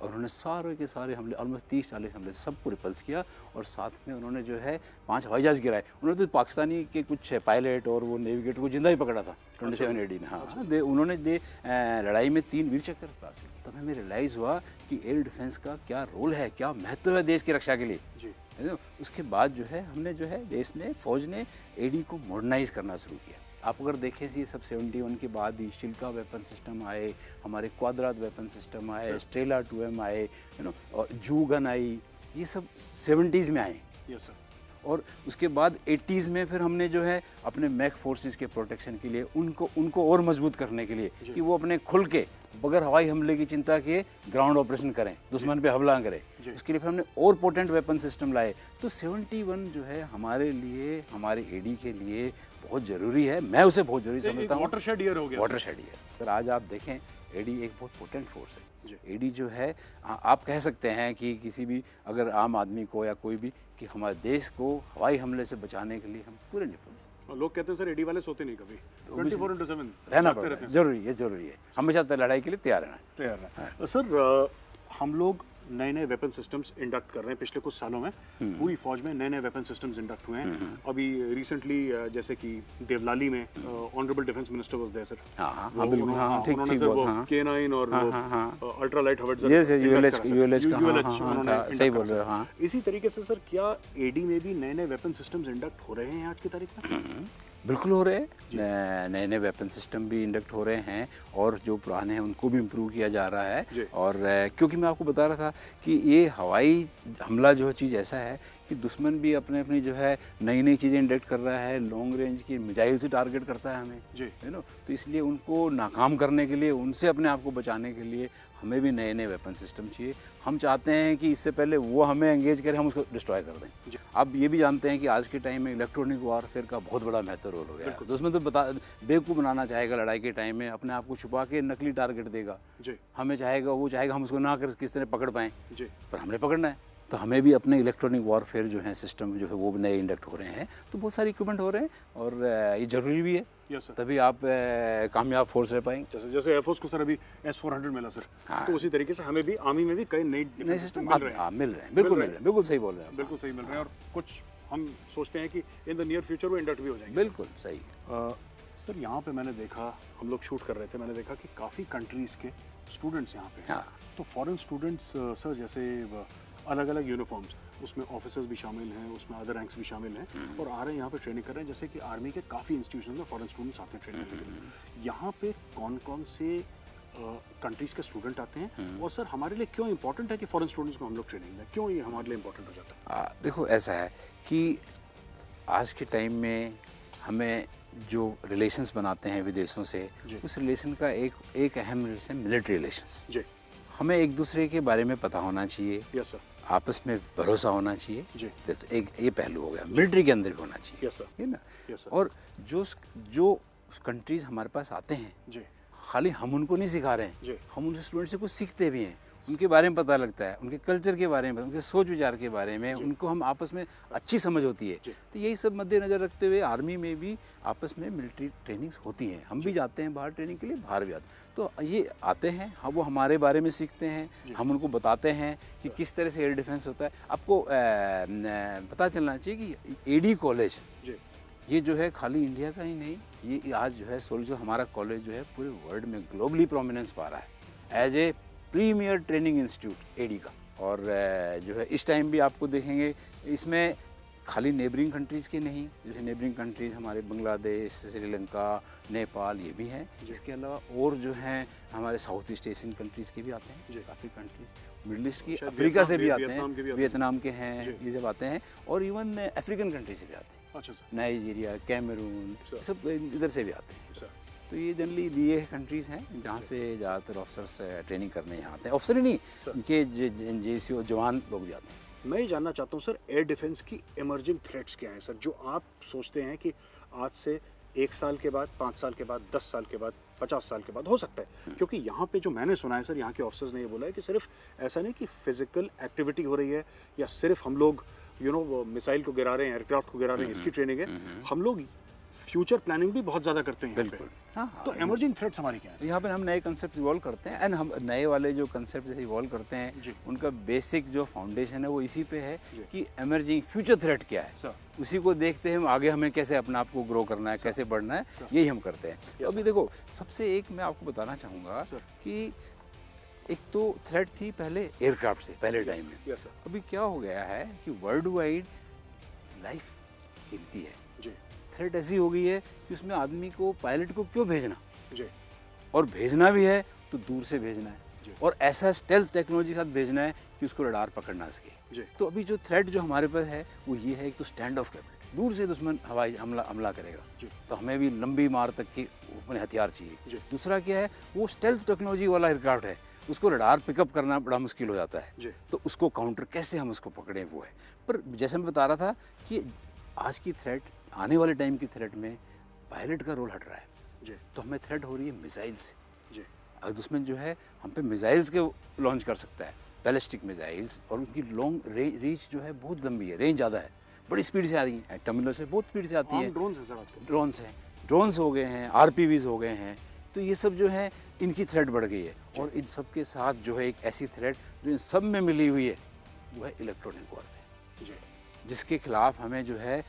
और उन्होंने सारे के सारे हमले, ऑलमोस्ट 30-40 हमले सबको रिपल्स किया। और साथ में उन्होंने जो है 5 हवाई जहाज गिराए। उन्होंने तो पाकिस्तानी के कुछ पायलट और वो नेविगेटर को जिंदा ही पकड़ा था 27 AD में। हाँ, उन्होंने लड़ाई में 3 वीर चक्र प्राप्त किए। तब हमें रियलाइज़ हुआ कि एयर डिफेंस का क्या रोल है, क्या महत्व है देश की रक्षा के लिए। उसके बाद जो है हमने जो है देश ने, फौज ने AD को मॉडर्नाइज करना शुरू किया। आप अगर देखें ये सब 71 के बाद ही शिल्का वेपन सिस्टम आए, हमारे क्वाड्रात वेपन सिस्टम आए, स्ट्रेला 2M आए, और जू गन आई, ये सब 70s में आए। Yes sir. और उसके बाद 80s में फिर हमने जो है अपने मैक फोर्सेस के प्रोटेक्शन के लिए उनको और मजबूत करने के लिए कि वो अपने खुल के बगैर हवाई हमले की चिंता किए ग्राउंड ऑपरेशन करें, दुश्मन पे हमला करें, उसके लिए फिर हमने और पोटेंट वेपन सिस्टम लाए। तो 71 जो है हमारे लिए, हमारे AD के लिए बहुत ज़रूरी है। मैं उसे बहुत ज़रूरी समझता हूँ। वाटरशेड ईयर हो गया। Watershed year. सर आज आप देखें AD एक बहुत पोटेंट फोर्स है। AD जो है आप कह सकते हैं कि किसी भी अगर आम आदमी को या कोई भी कि हमारे देश को हवाई हमले से बचाने के लिए हम पूरे निपुण। लोग कहते हैं सर AD वाले सोते नहीं कभी, 24/7 रहना पड़ता है, जरूरी है हमेशा लड़ाई के लिए तैयार रहना। सर हम लोग नए नए वेपन सिस्टम्स इंडक्ट कर रहे हैं पिछले कुछ सालों में। पूरी फौज में नए नए वेपन सिस्टम्स इंडक्ट हुए हैं। अभी रिसेंटली जैसे कि देवलाली में honourable defence minister was there sir. उन्होंने सर वो K9 और अल्ट्रा लाइट हवर्ट्ज़र सही बोल रहे हो। इसी तरीके से सर क्या AD में भी नए नए वेपन सिस्टम्स इंडक्ट हो रहे हैं आज की तारीख में? बिल्कुल हो रहे हैं। नए नए वेपन सिस्टम भी इंडक्ट हो रहे हैं और जो पुराने हैं उनको भी इम्प्रूव किया जा रहा है। और क्योंकि मैं आपको बता रहा था कि ये हवाई हमला जो चीज़ ऐसा है कि दुश्मन भी अपनी जो है नई नई चीज़ें इंडक्ट कर रहा है, लॉन्ग रेंज की मिसाइल से टारगेट करता है हमें, है ना। तो इसलिए उनको नाकाम करने के लिए, उनसे अपने आप को बचाने के लिए हमें भी नए नए वेपन सिस्टम चाहिए। हम चाहते हैं कि इससे पहले वो हमें एंगेज करें, हम उसको डिस्ट्रॉय कर दें। अब ये भी जानते हैं कि आज के टाइम में इलेक्ट्रॉनिक वॉरफेयर का बहुत बड़ा महत्व रोल हो गया है। दुश्मन तो बेवकूफ़ बनाना चाहेगा लड़ाई के टाइम में, अपने आप को छुपा के नकली टारगेट देगा। हमें चाहेगा, वो चाहेगा हम उसको ना कर किस तरह पकड़ पाएँ, पर हमने पकड़ना है। तो हमें भी अपने इलेक्ट्रॉनिक वॉरफेयर जो है सिस्टम जो है वो नए इंडक्ट हो रहे हैं। तो बहुत सारे इक्विपमेंट हो रहे हैं और ये ज़रूरी भी है। तभी आप कामयाब फोर्स रह पाएंगे। जैसे एयरफोर्स को सर अभी S-400 मिला सर। हाँ। तो उसी तरीके से हमें भी आर्मी में भी कई नए सिस्टम मिल रहे हैं। बिल्कुल सही बोल रहे हैं, बिल्कुल सही मिल रहे हैं। और कुछ हम सोचते हैं कि इन द नियर फ्यूचर वो इंडक्ट भी हो जाएंगे। बिल्कुल सही। सर यहाँ पे मैंने देखा, हम लोग शूट कर रहे थे, मैंने देखा कि काफ़ी कंट्रीज़ के स्टूडेंट्स यहाँ पे। हाँ। तो फॉरेन स्टूडेंट्स सर जैसे अलग अलग यूनिफॉर्म्स, उसमें ऑफिसर्स भी शामिल हैं, उसमें अदर रैंक्स भी शामिल हैं और आ रहे हैं यहाँ पे ट्रेनिंग कर रहे हैं। जैसे कि आर्मी के काफ़ी इंस्टीट्यूशन में फॉरेन स्टूडेंट्स आते हैं ट्रेनिंग के लिए। यहाँ पे कौन कौन से कंट्रीज़ के स्टूडेंट आते हैं और सर हमारे लिए क्यों इंपॉर्टेंट है कि फॉरेन स्टूडेंट्स को हम लोग ट्रेनिंग दें, क्यों ये हमारे लिए इंपॉर्टेंट हो जाता है? देखो ऐसा है कि आज के टाइम में हमें जो रिलेशंस बनाते हैं विदेशों से, उस रिलेशन का एक अहम रिलेशन मिलिट्री रिलेशंस। हमें एक दूसरे के बारे में पता होना चाहिए। Yes sir. आपस में भरोसा होना चाहिए। तो एक ये पहलू हो गया, मिलिट्री के अंदर भी होना चाहिए। Yes sir. है ना। और जो कंट्रीज हमारे पास आते हैं, खाली हम उनको नहीं सिखा रहे हैं, हम उनसे स्टूडेंट से कुछ सीखते भी हैं, उनके बारे में पता लगता है, उनके कल्चर के बारे में, उनके सोच विचार के बारे में, उनको हम आपस में अच्छी समझ होती है। तो यही सब मद्देनज़र रखते हुए आर्मी में भी आपस में मिलिट्री ट्रेनिंग्स होती हैं। हम भी जाते हैं बाहर ट्रेनिंग के लिए, बाहर भी आते हैं। तो ये आते हैं, वो हमारे बारे में सीखते हैं, हम उनको बताते हैं कि किस तरह से एयर डिफेंस होता है। आपको पता चलना चाहिए कि AD कॉलेज ये जो है खाली इंडिया का ही नहीं, ये आज जो है जो हमारा कॉलेज जो है पूरे वर्ल्ड में ग्लोबली प्रोमिनेंस पा रहा है as a premier training institute AD का। और जो है इस टाइम भी आपको देखेंगे इसमें खाली नेबरिंग कंट्रीज़ के नहीं, जैसे नेबरिंग कंट्रीज़ हमारे बांग्लादेश, श्रीलंका, नेपाल ये भी हैं। इसके अलावा और जो हैं हमारे साउथ ईस्ट एशियन कंट्रीज़ के भी आते हैं, काफ़ी कंट्रीज़, मिडल ईस्ट की, अफ्रीका से भी आते हैं, वियतनाम के हैं, ये सब आते हैं, और इवन अफ्रीकन कंट्री से भी आते हैं। अच्छा सर। नाइजीरिया, कैमरून, सब इधर से भी आते हैं। तो ये जनरली ये कंट्रीज़ हैं जहाँ से ज़्यादातर ऑफिसर्स ट्रेनिंग करने यहाँ आते हैं। ऑफिसर ही नहीं, उनके JCO जवान लोग भी आते हैं। मैं ये जानना चाहता हूँ सर, एयर डिफेंस की इमर्जिंग थ्रेट्स क्या हैं सर, जो आप सोचते हैं कि आज से 1 साल के बाद, 5 साल के बाद, 10 साल के बाद, 50 साल के बाद हो सकता है? क्योंकि यहाँ पे जो मैंने सुना है सर, यहाँ के ऑफिसर्स ने ये बोला है कि सिर्फ ऐसा नहीं कि फिजिकल एक्टिविटी हो रही है या सिर्फ हम लोग मिसाइल को गिरा रहे हैं, एयरक्राफ्ट को गिरा रहे हैं, इसकी ट्रेनिंग है, हम लोग फ्यूचर प्लानिंग भी बहुत ज़्यादा करते हैं। बिल्कुल। हाँ, तो इमर्जिंग थ्रेट्स हमारी क्या है? यहाँ पर हम नए कंसेप्ट इवॉल्व करते हैं, एंड हम नए वाले जो कंसेप्ट जैसे इवॉल्व करते हैं उनका बेसिक जो फाउंडेशन है वो इसी पे है कि इमर्जिंग फ्यूचर थ्रेट क्या है, उसी को देखते हैं आगे हमें कैसे अपने आप को ग्रो करना है, कैसे बढ़ना है, यही हम करते हैं। तो अभी देखो, सबसे एक मैं आपको बताना चाहूँगा कि एक तो थ्रेट थी पहले एयरक्राफ्ट से, पहले टाइम में। अभी क्या हो गया है कि वर्ल्ड वाइड लाइफ गिनती है, थ्रेट ऐसी हो गई है कि उसमें आदमी को, पायलट को क्यों भेजना, और भेजना भी है तो दूर से भेजना है, और ऐसा स्टेल्थ टेक्नोलॉजी के साथ भेजना है कि उसको रडार पकड़ ना सके। तो अभी जो थ्रेट जो हमारे पास है वो ये है, एक तो स्टैंड ऑफ कैपेबिलिटी, दूर से दुश्मन हवाई हमला करेगा तो हमें भी लंबी मार तक के अपने हथियार चाहिए। दूसरा क्या है, वो स्टेल्थ टेक्नोलॉजी वाला एयरक्राफ्ट है, उसको रडार पिकअप करना बड़ा मुश्किल हो जाता है, तो उसको काउंटर कैसे हम उसको पकड़ें वो है। पर जैसे मैं बता रहा था कि आज की थ्रेट, आने वाले टाइम की थ्रेट में पायलट का रोल हट रहा है, तो हमें थ्रेट हो रही है मिसाइल से। अगर दुश्मन जो है हम पे मिसाइल्स के लॉन्च कर सकता है, बैलिस्टिक मिसाइल्स, और उनकी लॉन्ग रीच जो है बहुत लंबी है, रेंज ज़्यादा है, बड़ी स्पीड से आ रही है, टर्मिनल से बहुत स्पीड से आती है। ड्रोन्स हैं, ड्रोन्स हो गए हैं, आरपीवीज हो गए हैं, तो ये सब जो है इनकी थ्रेट बढ़ गई है। और इन सब के साथ जो है एक ऐसी थ्रेट जो इन सब में मिली हुई है वो है इलेक्ट्रॉनिक वॉरफेयर, जिसके खिलाफ हमें जो है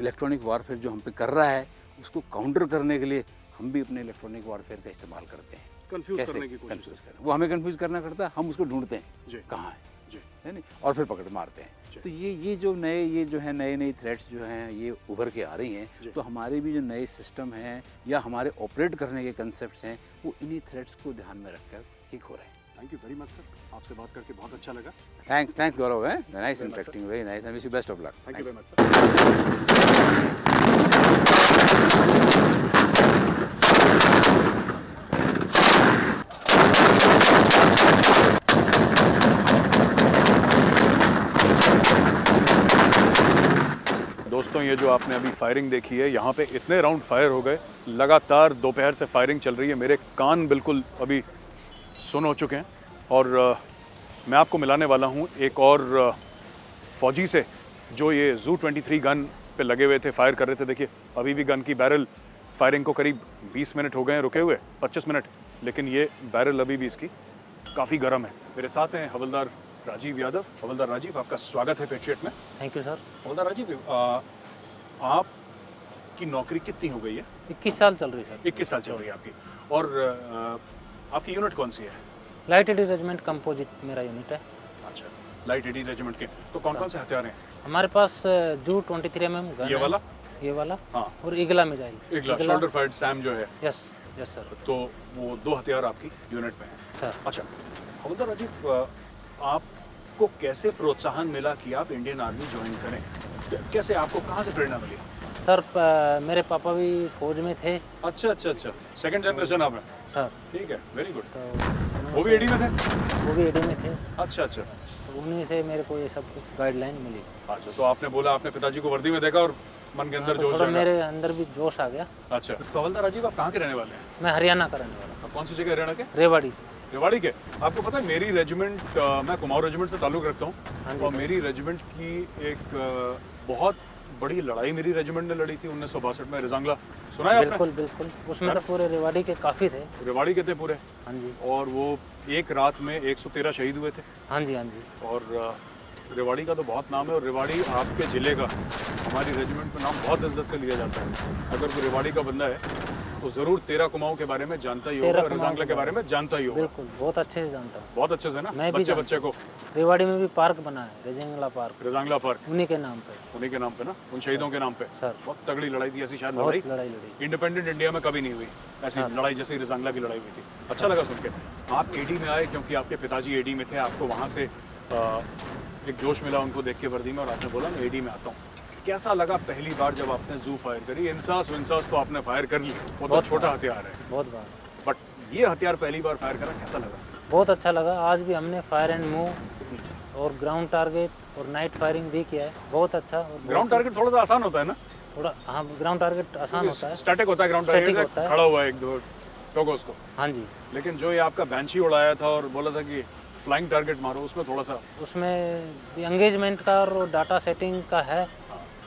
इलेक्ट्रॉनिक वॉरफेयर जो हम पे कर रहा है उसको काउंटर करने के लिए हम भी अपने इलेक्ट्रॉनिक वॉरफेयर का इस्तेमाल करते हैं। कंफ्यूज करने की कोशिश करते हैं, वो हमें कंफ्यूज करना करता है, हम उसको ढूंढते हैं कहाँ है नहीं, और फिर पकड़ मारते हैं। तो ये जो नई थ्रेट्स जो हैं ये उभर के आ रही हैं, तो हमारे भी जो नए सिस्टम हैं या हमारे ऑपरेट करने के कंसेप्ट्स हैं वो इन्हीं थ्रेट्स को ध्यान में रखकर ठीक हो रहे हैं। Thank you very much sir, आपसे बात करके बहुत अच्छा लगा। थैंक्स गौरव, है nice interacting, very nice, I wish you best of luck. Thank you very much sir. दोस्तों, ये जो आपने अभी फायरिंग देखी है, यहाँ पे इतने राउंड फायर हो गए, लगातार दोपहर से फायरिंग चल रही है, मेरे कान बिल्कुल अभी सुन हो चुके हैं। और मैं आपको मिलाने वाला हूँ एक और फौजी से जो ये Zu 23 गन पे लगे हुए थे, फायर कर रहे थे। देखिए अभी भी गन की बैरल फायरिंग को करीब 20 मिनट हो गए हैं रुके हुए, 25 मिनट, लेकिन ये बैरल अभी भी इसकी काफ़ी गर्म है। मेरे साथ हैं हवलदार राजीव यादव। हवलदार राजीव, आपका स्वागत है पेट्रियट में। Thank you sir. हवलदार राजीव, आपकी नौकरी कितनी हो गई है? 21 साल चल रही है सर। 21 साल चल रही है आपकी। और आपकी यूनिट कौन सी है? लाइट एडी रेजिमेंट कंपोजिट मेरा यूनिट है। अच्छा, लाइट एडी रेजिमेंट के। तो कौन कौन से हथियार हैं हमारे पास? Zu 23 mm गन, ये वाला हाँ, और ईगला मिसाइल, ईगला शोल्डर फायर्ड सैम जो है। Yes sir. तो वो 2 हथियार आपकी यूनिट में हैं सर। अच्छा हवलदार राजीव, आपको कैसे प्रोत्साहन मिला कि आप इंडियन आर्मी ज्वाइन करें? कैसे, आपको कहाँ से प्रेरणा मिली? सर मेरे पापा भी फौज में थे। अच्छा, सेकंड जनरेशन आप हैं सर। ठीक है, वेरी गुड। तो वो भी एडी में थे? वो भी एडी में थे। अच्छा। तो उन्हीं से मेरे को ये सब कुछ गाइडलाइन मिली। अच्छा, तो आपने बोला, आपने पिताजी को वर्दी में देखा और मन के अंदर जोश, मेरे अंदर भी जोश आ गया। अच्छा, तो हवलदार राजीव, आप कहाँ के रहने वाले हैं? मैं हरियाणा का रहने वाला। कौन सी जगह हरियाणा के? रेवाड़ी के। आपको पता है मेरी रेजिमेंट, मैं कुमाऊं रेजिमेंट से ताल्लुक़ रखता हूँ, और मेरी रेजिमेंट की एक बहुत बड़ी लड़ाई मेरी रेजिमेंट ने लड़ी थी 1962 में, रिजांगला। सुना है आपने? बिल्कुल। उसमें तो पूरे रेवाड़ी के काफ़ी थे। रेवाड़ी के थे पूरे? हाँ जी। और वो एक रात में 113 शहीद हुए थे। हाँ जी। और रेवाड़ी का तो बहुत नाम है, और रेवाड़ी आपके ज़िले का हमारी रेजिमेंट का नाम बहुत इज्जत से लिया जाता है। अगर कोई रेवाड़ी का बंदा है तो ज़रूर 13 कुमाऊं के बारे में जानता ही होगा, रिजांगला के बारे में जानता ही होगा। बिल्कुल, बहुत अच्छे से जानता हूँ। बहुत अच्छे से ना? मैं भी बच्चे को। रेवाड़ी में भी पार्क बना है, रिजांगला पार्क, उन्हीं के नाम पे ना, उन शहीदों के नाम पे। सर, बहुत तगड़ी लड़ाई थी, ऐसी शायद लड़ाई इंडिपेंडेंट इंडिया में कभी नहीं हुई ऐसी लड़ाई जैसी रिजांगला की लड़ाई हुई थी। अच्छा लगा सुन के। आप एडी में आए क्योंकि आपके पिताजी एडी में थे, आपको वहाँ से एक जोश मिला उनको देख के वर्दी में, और आपने बोला मैं एडी में आता हूँ। कैसा लगा पहली बार जब आपने Zu फायर करी? इंसास तो आपने फायर कर ली, वो तो छोटा हथियार है बहुत बार, बट ये हथियार पहली बार फायर करा, कैसा लगा? बहुत अच्छा लगा। आज भी हमने फायर एंड मूव और ग्राउंड टारगेट और नाइट फायरिंग भी किया है, बहुत अच्छा। और ग्राउंड टारगेट थोड़ा सा आसान होता है ना? थोड़ा, हाँ, ग्राउंड टारगेट आसान होता है, स्टैटिक होता है ग्राउंड Static टारगेट, होता है। खड़ा हुआ है एक दो ठोको उसको। हाँ जी। लेकिन जो ये आपका बैंशी उड़ाया था और बोला था कि फ्लाइंग टारगेट मारो, उसमें थोड़ा सा उसमें एंगेजमेंट का और डाटा सेटिंग का है,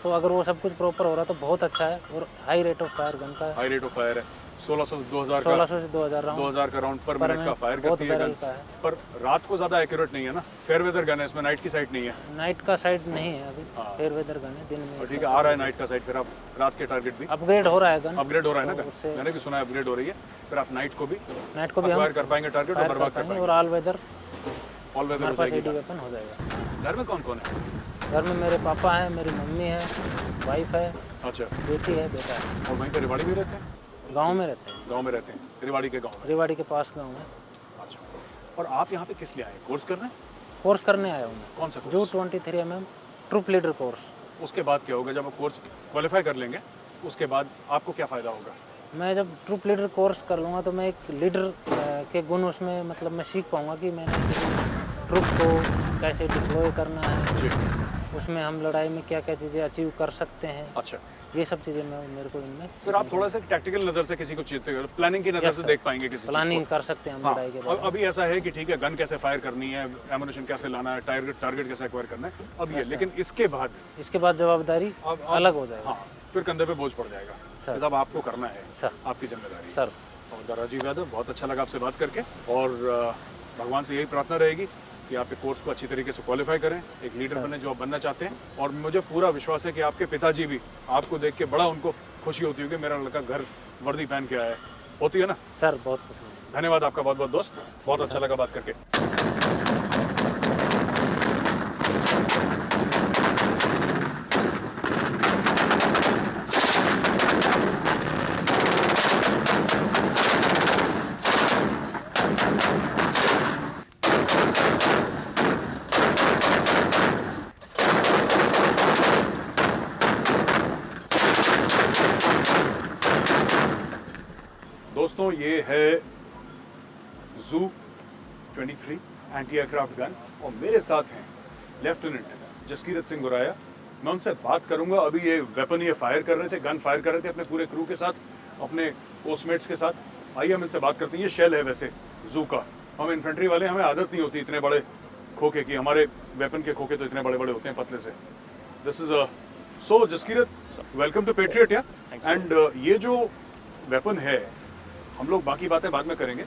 तो अगर वो सब कुछ प्रॉपर हो रहा तो बहुत अच्छा है। और high rate of fire gun का है, हाई रेट ऑफ फायर है, 1600 से 2000 का 1600 से 2000 राउंड 2000 का राउंड पर मिनट का फायर बहुत करती है बैरल गन। का है। पर रात को ज़्यादा एक्यूरेट नहीं है ना, फेयर वेदर गन है, इसमें नाइट की साइड नहीं है। नाइट का साइड नहीं है अभी, फेयर वेदर गन है, दिन में और ठीक है, आ रहा है नाइट का साइड, फिर आप रात के टारगेट भी अपग्रेड हो रहा है गन, अपग्रेड हो रहा है ना तो गन, उससे मैंने भी सुना है अपग्रेड हो रही है, फिर आप नाइट को भी हम एक्वायर कर पाएंगे टारगेट और फायर बर्बाद कर कर पाएंगे। पाएंगे, और ऑल वेदर ऑल वेदर हमारे हो पास जाएगी। एडी वेपन हो जाएगा। घर में कौन कौन है? घर में मेरे पापा हैं, मेरी मम्मी है, वाइफ है, अच्छा, बेटी है, बेटा है। और वहीं पे रेवाड़ी में रहते हैं? गांव में रहते हैं, गांव में रहते हैं, रेवाड़ी के गांव में। रेवाड़ी के पास गांव है। अच्छा, और आप यहाँ पे किस लिए आए? कोर्स कर रहे हैं? कोर्स करने आया हूँ मैं, कौन सा जो course? 23 mm troop leader course. उसके बाद क्या होगा जब आप कोर्स क्वालिफाई कर लेंगे? उसके बाद आपको क्या फ़ायदा होगा? मैं जब ट्रूप लीडर कोर्स कर लूँगा तो मैं एक लीडर के गुण उसमें मतलब मैं सीख पाऊँगा कि मैंने ट्रूप को कैसे डिप्लॉय करना है, जी, उसमें हम लड़ाई में क्या क्या चीज़ें अचीव कर सकते हैं, अच्छा। ये सब चीज़ें मैं मेरे को इनमें सर आप थोड़ा सा टैक्टिकल नज़र से किसी को चीज़ प्लानिंग की नज़र से देख पाएंगे किसी चीज़ प्लानिंग को। कर सकते हैं हम हाँ, लड़ाई के और बाद। अभी ऐसा है कि ठीक है, गन कैसे फायर करनी है, एमुनेशन कैसे लाना है, टारगेट कैसे एक्वायर करना है, अब ये, लेकिन इसके बाद इसके बाद जवाबदारी अलग हो जाएगा। हाँ, फिर कंधे पे बोझ पड़ जाएगा, सर। जब आपको करना है, सर। आपकी जिम्मेदारी। सर, और राजीव यादव, बहुत अच्छा लगा आपसे बात करके, और भगवान से यही प्रार्थना रहेगी कि आप एक कोर्स को अच्छी तरीके से क्वालिफाई करें, एक लीडर बने जो आप बनना चाहते हैं। और मुझे पूरा विश्वास है कि आपके पिताजी भी आपको देख के बड़ा उनको खुशी होती होगी, मेरा लड़का घर वर्दी पहन के आया है, होती है ना? सर बहुत खुश हूँ। धन्यवाद आपका बहुत बहुत दोस्त, बहुत अच्छा लगा बात करके। दोस्तों, ये है जू 23 एंटी एयरक्राफ्ट गन और मेरे साथ हैं लेफ्टिनेंट जसकीरत सिंह गुराया। मैं उनसे बात करूंगा। अभी ये वेपन ये फायर कर रहे थे, गन फायर कर रहे थे अपने पूरे क्रू के साथ, अपने पोस्टमेट्स के साथ। आइए हम इनसे बात करते हैं। ये शेल है वैसे जू का, हम इन्फेंट्री वाले हमें आदत नहीं होती इतने बड़े खोखे की, हमारे वेपन के खोखे तो इतने बड़े बड़े होते हैं पतले से। This is so Jaskirat, welcome to Patriot. या एंड ये जो वेपन है, हम लोग बाकी बातें बाद में करेंगे।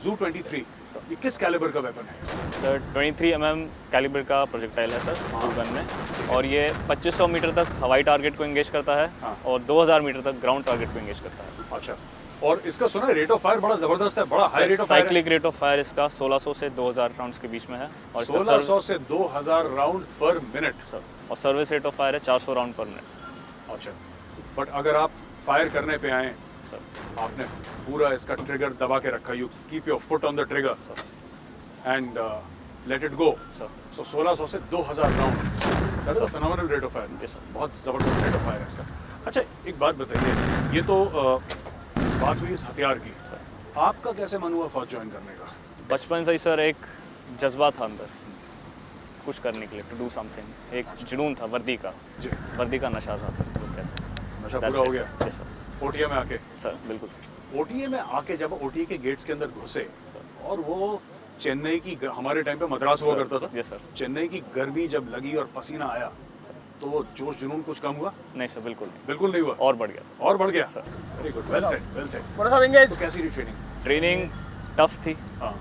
जू 23 ये किस कैलिबर का वेपन है? सर 23 mm कैलिबर का प्रोजेक्टाइल है सर गन में, और ये 2500 मीटर तक हवाई टारगेट को एंगेज करता है और 2000 मीटर तक ग्राउंड टारगेट को एंगेज करता है। अच्छा, और इसका सुना है रेट ऑफ फायर बड़ा जबरदस्त है, बड़ा high rate of fire. Cyclic rate of fire इसका 1600 से 2000 राउंड्स के बीच में है, और इसका 1600 से 2000 राउंड पर मिनट सर, और सर्विस रेट ऑफ फायर है 400 राउंड पर मिनट। अच्छा, बट अगर आप फायर करने पे आए सर, आपने पूरा इसका ट्रिगर दबा के रखा, you keep your foot on the trigger and let it go. Sir, so 1600 से 2000 round, that's a phenomenal rate of fire. Yes, sir. बहुत ज़बरदस्त रेट ऑफ फायर है इसका। अच्छा, एक बात बताइए, ये तो बात हुई इस हथियार की, सर। आपका कैसे मन हुआ फौज ज्वाइन करने का? बचपन से ही सर एक जज्बा था अंदर कुछ करने के लिए, टू डू समथिंग, एक जुनून था वर्दी का, जी, वर्दी का नशा था सर, वो कहते हैं। नशा That's पूरा हो it. गया Yes, sir. ओटीए में आके? सर बिल्कुल। ओटीए में आके जब ओटीए के गेट्स के अंदर घुसे और वो चेन्नई की, हमारे टाइम पे मद्रास हुआ करता था, यस सर। चेन्नई की गर्मी जब लगी और पसीना आया तो वो जोश जुनून कुछ कम हुआ? नहीं सर, बिल्कुल नहीं, बिल्कुल नहीं हुआ, और बढ़ गया और बढ़ गया। Sir. Very good, well said, well said. तो कैसी रही ट्रेनिंग? ट्रेनिंग टफ थी, हाँ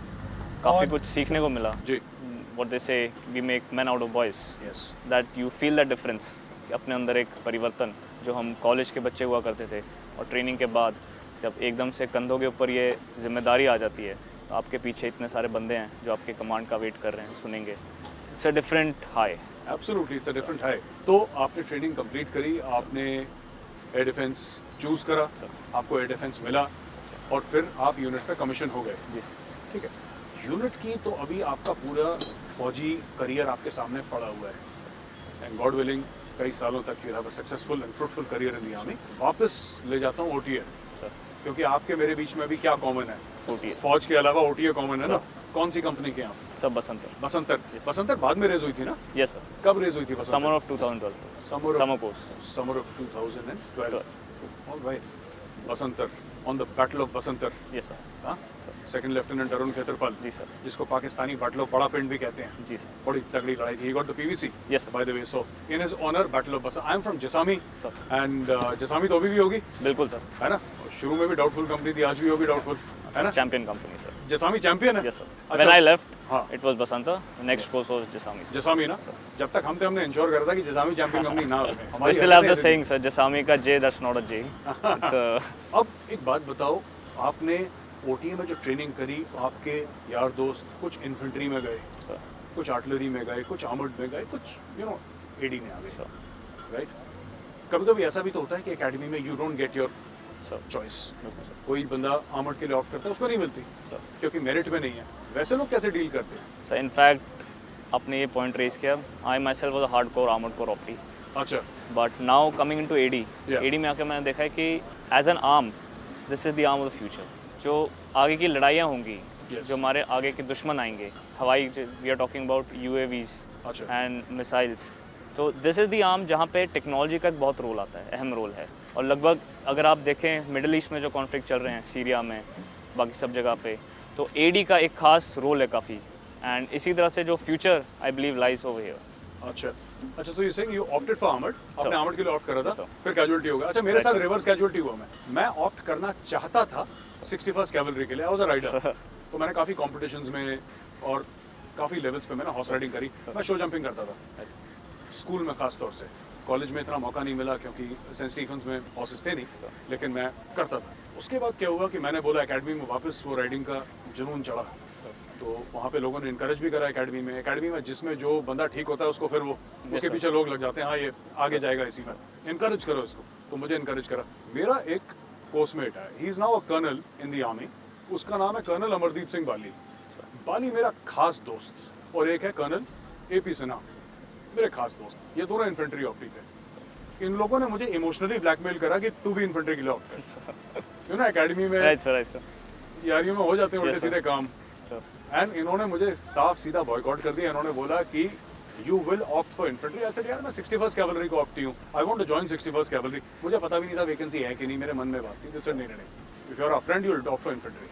काफ़ी कुछ सीखने को मिला। जी, What they say, we make men out of boys. Yes, That you feel that difference, कि अपने अंदर एक परिवर्तन जो हम कॉलेज के बच्चे हुआ करते थे, और ट्रेनिंग के बाद जब एकदम से कंधों के ऊपर ये जिम्मेदारी आ जाती है, तो आपके पीछे इतने सारे बंदे हैं जो आपके कमांड का वेट कर रहे हैं, सुनेंगे। It's a different high. Absolutely, it's a different high. तो आपने ट्रेनिंग कंप्लीट करी, आपने एयर डिफेंस चूज करा, आपको एयर डिफेंस मिला, और फिर आप यूनिट पे कमीशन हो गए। जी, ठीक है, यूनिट की तो अभी आपका पूरा फौजी करियर आपके सामने पड़ा हुआ है, एंड गॉड विलिंग कई सालों तक you have a successful and fruitful career in the army. वापस ले जाता हूँ ओटीए। सर। क्योंकि आपके मेरे बीच में अभी क्या कॉमन है? OTA फौज के अलावा OTA कॉमन है ना? कौन सी कंपनी के आप? सब बसंतर। बसंतर बाद में रेज हुई थी ना? Yes sir. कब रेज हुई थी Basantar? Summer of 2012 sir. Summer course. Summer of 2012। Alright. Basantar, on the battle of Basantar. Yes sir. हाँ, सेकंड लेफ्टिनेंट अरुण खेतरपाल जी सर। जिसको पाकिस्तानी बैटल ऑफ बड़ा पिंड भी कहते हैं। जी सर। बड़ी तगड़ी लड़ाई थी। He got the PVC Yes, sir. by the way. So in his honor, Battle of Basant. I am from Jasami Sir. and Jasami तो अभी भी होगी, बिल्कुल सर। है ना? और शुरू में भी डाउटफुल कंपनी थी, आज भी होगी डाउटफुल, है ना? Champion company sir. Jasami champion है? Yes sir. अच्छा, व्हेन आई लेफ्ट हाँ। It was Basantar, next course was Jasami. Jasami ना? जब तक हम थे हमने इंश्योर करा था कि जसामी चैंपियन कंपनी ना बने। I हमारी still have the हरकतें saying sir, जसामी का J that's not a J. It's a अब एक बात बताओ, आपने OTA में जो ट्रेनिंग करी, आपके यार दोस्त कुछ इन्फेंट्री में गए, सर कुछ आर्टिलरी में गए, कुछ आर्मर्ड में गए, कुछ AD में आ गए, सर राइट? कभी कभी ऐसा भी तो होता है कि एकेडमी में you don't get your sir choice. बिल्कुल सर। कोई बंदा आर्मर्ड के लिए ऑप्ट करता है, उसको नहीं मिलती सर क्योंकि मेरिट में नहीं है। वैसे लोग कैसे डील करते हैं? सर इनफैक्ट आपने ये पॉइंट रेज किया, I myself was a hard core armoured corps ऑप्टी, अच्छा, but now coming in to AD, Yeah. AD में आकर मैंने देखा है कि as an arm this is the arm of the future. जो आगे की लड़ाइयाँ होंगी, Yes. जो हमारे आगे के दुश्मन आएंगे, हवाई, we are talking about UAVs अच्छा। एंड मिसाइल्स, तो दिस इज़ द आर्म जहाँ पे टेक्नोलॉजी का एक बहुत रोल आता है, अहम रोल है। और लगभग अगर आप देखें मिडिल ईस्ट में जो कॉन्फ्लिक्ट चल रहे हैं, सीरिया में, बाकी सब जगह पे, तो AD का एक खास रोल है काफ़ी, एंड इसी तरह से जो future I believe lies over here. अच्छा, अच्छा, तो you saying you opted for armoured, आपने आर्मर्ड के लिए ऑप्ट करा था, sir. फिर कैजुअलिटी हो गया। अच्छा, मेरे Right, साथ sir. रिवर्स कैजुअलिटी हुआ। मैं ऑप्ट करना चाहता था 61st कैवलरी के लिए, I was a rider, Sir. तो मैंने काफ़ी कॉम्पिटिशन्स में और काफ़ी लेवल्स पे मैंने हॉर्स राइडिंग करी, मैं शो जंपिंग करता था स्कूल में खास तौर से। कॉलेज में इतना मौका नहीं मिला क्योंकि सेंट स्टीफन्स में हॉर्सेस थे नहीं, लेकिन मैं करता था। उसके बाद क्या हुआ कि मैंने बोला एकेडमी में वापस वो राइडिंग का जुनून चढ़ा, तो वहाँ पे लोगों ने इनकरेज भी करा एकेडमी में जिसमें जो बंदा ठीक होता है उसको फिर वो उसके पीछे लोग लग जाते हैं, हाँ ये आगे जाएगा इसी में, इनकरेज करो इसको, तो मुझे इनकरेज करा। मेरा एक कोर्समेट है, he is now a colonel in the army, उसका नाम है कर्नल अमरदीप सिंह बाली। बाली मेरा खास दोस्त, और एक है कर्नल AP सिन्हा, मेरे खास दोस्त। ये दोनों इन्फेंट्री ऑप्टी थे। इन लोगों ने मुझे इमोशनली ब्लैकमेल करा कि तू भी इन्फेंट्री के लिए ऑप्ट कर, यू नो एकेडमी में राइट सर यारियों में हो जाते हैं उल्टे Yes, sir. सीधे काम। एंड इन्होंने मुझे साफ सीधा बॉयकॉट कर दिया। इन्होंने बोला कि you will opt for infantry. ऐसे यार मैं 61st कैवलरी को ऑप्ट ही हूँ, I want to join 61st cavalry. मुझे पता भी नहीं था वैकेंसी है कि नहीं, मेरे मन में बात थी। तो सर नहीं, if you are a friend you will opt for infantry.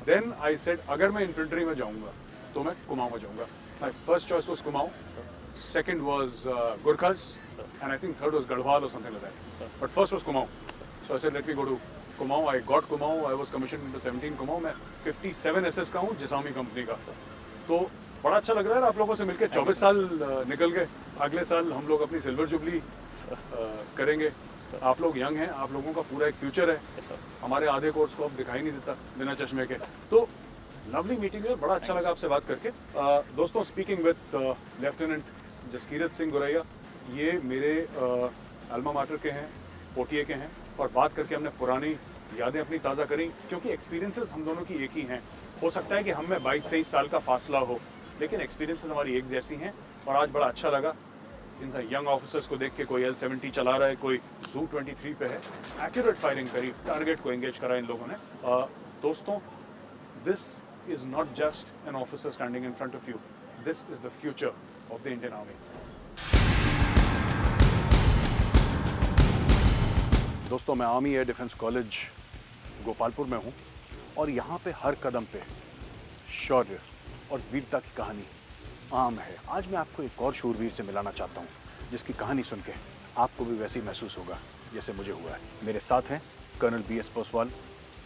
Then I said अगर मैं इन्फेंट्री में जाऊँगा तो मैं कुमाऊँ में जाऊँगा। My first choice was Kumaon, second was Gurkhas, and I think third was Garhwal और something like that, but first was Kumaon. So I said let me go to Kumaon. I got Kumaon, I was commission in 17 Kumaon. मैं 57 SS का हूँ जसामी company का। तो बड़ा अच्छा लग रहा है आप लोगों से मिलकर। 24 साल निकल गए, अगले साल हम लोग अपनी सिल्वर जुबली करेंगे। आप लोग यंग हैं, आप लोगों का पूरा एक फ्यूचर है। हमारे आधे कोर्स को अब दिखाई नहीं देता बिना चश्मे के। तो लवली मीटिंग है, बड़ा अच्छा लगा आपसे बात करके। दोस्तों, speaking with lieutenant Jaskirat Singh Guraiya, ये मेरे अल्मा माटर के हैं, OTA के हैं, और बात करके हमने पुरानी यादें अपनी ताज़ा करी, क्योंकि एक्सपीरियंसेस हम दोनों की एक ही हैं। हो सकता है कि हम में 22-23 साल का फासला हो, लेकिन एक्सपीरियंसेस हमारी एक जैसी हैं। और आज बड़ा अच्छा लगा इन यंग ऑफिसर्स को देख के। कोई L-70 चला रहा है, कोई Su-23 पे है, एक्यूरेट फायरिंग करी, टारगेट को एंगेज करा इन लोगों ने। दोस्तों, this is not just an officer standing in front of you, this is the future of the Indian army. दोस्तों, मैं army air defence college Gopalpur में हूँ, और यहाँ पे हर कदम पे शौर्य और वीरता की कहानी आम है। आज मैं आपको एक और शूरवीर से मिलाना चाहता हूँ, जिसकी कहानी सुन के आपको भी वैसे ही महसूस होगा जैसे मुझे हुआ है। मेरे साथ हैं कर्नल BS पोसवाल,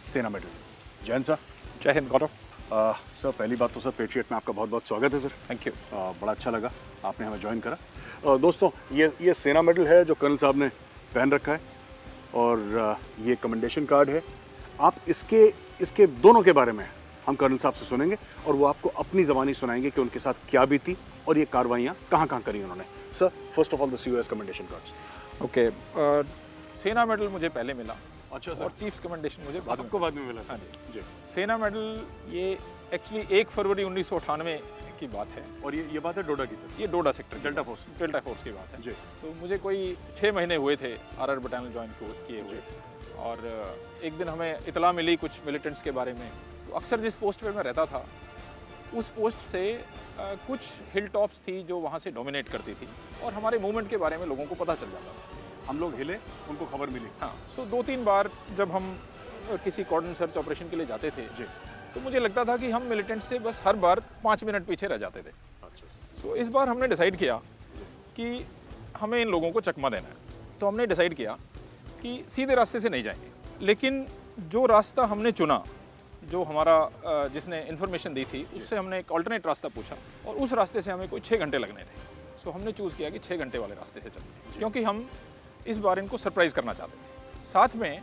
सेना मेडल। जैन सर। जय हिंद गौरव। सर, पहली बात तो सर, पेट्रियट में आपका बहुत बहुत स्वागत है सर। Thank you. बड़ा अच्छा लगा आपने हमें ज्वाइन करा। दोस्तों, ये सेना मेडल है जो कर्नल साहब ने पहन रखा है, और ये कमेंडेशन कार्ड है। आप इसके दोनों के बारे में हम कर्नल साहब से सुनेंगे, और वो आपको अपनी ज़बानी सुनाएंगे कि उनके साथ क्या बीती और ये कार्रवाइयाँ कहाँ कहाँ करी उन्होंने। Sir, first of all the COS commendation cards. Okay, सेना मेडल मुझे पहले मिला। अच्छा सर। और चीफ कमेंडेशन मुझे बाद में मिला। हाँ जी। सेना मेडल ये एक्चुअली 1 फरवरी 1998 की बात है, और ये बात है डोडा की सर? ये डोडा सेक्टर, डेल्टा फोर्स की बात है जी। तो मुझे कोई 6 महीने हुए थे RR बटालियन ज्वाइन किए हुए, और एक दिन हमें इतला मिली कुछ मिलिटेंट्स के बारे में। तो अक्सर जिस पोस्ट पे मैं रहता था उस पोस्ट से कुछ हिल टॉप्स थी जो वहाँ से डोमिनेट करती थी और हमारे मूवमेंट के बारे में लोगों को पता चल जाता था। हम लोग हिले, उनको खबर मिली। हाँ, सो 2-3 बार जब हम किसी कॉर्डन सर्च ऑपरेशन के लिए जाते थे जी, तो मुझे लगता था कि हम मिलिटेंट से बस हर बार 5 मिनट पीछे रह जाते थे। सो इस बार हमने डिसाइड किया कि हमें इन लोगों को चकमा देना है। तो हमने डिसाइड किया कि सीधे रास्ते से नहीं जाएंगे, लेकिन जो रास्ता हमने चुना, जो हमारा जिसने इन्फॉर्मेशन दी थी उससे हमने एक ऑल्टरनेट रास्ता पूछा और उस रास्ते से हमें कोई 6 घंटे लगने थे। सो हमने चूज़ किया कि 6 घंटे वाले रास्ते से चलते, क्योंकि हम इस बार इनको सरप्राइज़ करना चाहते थे। साथ में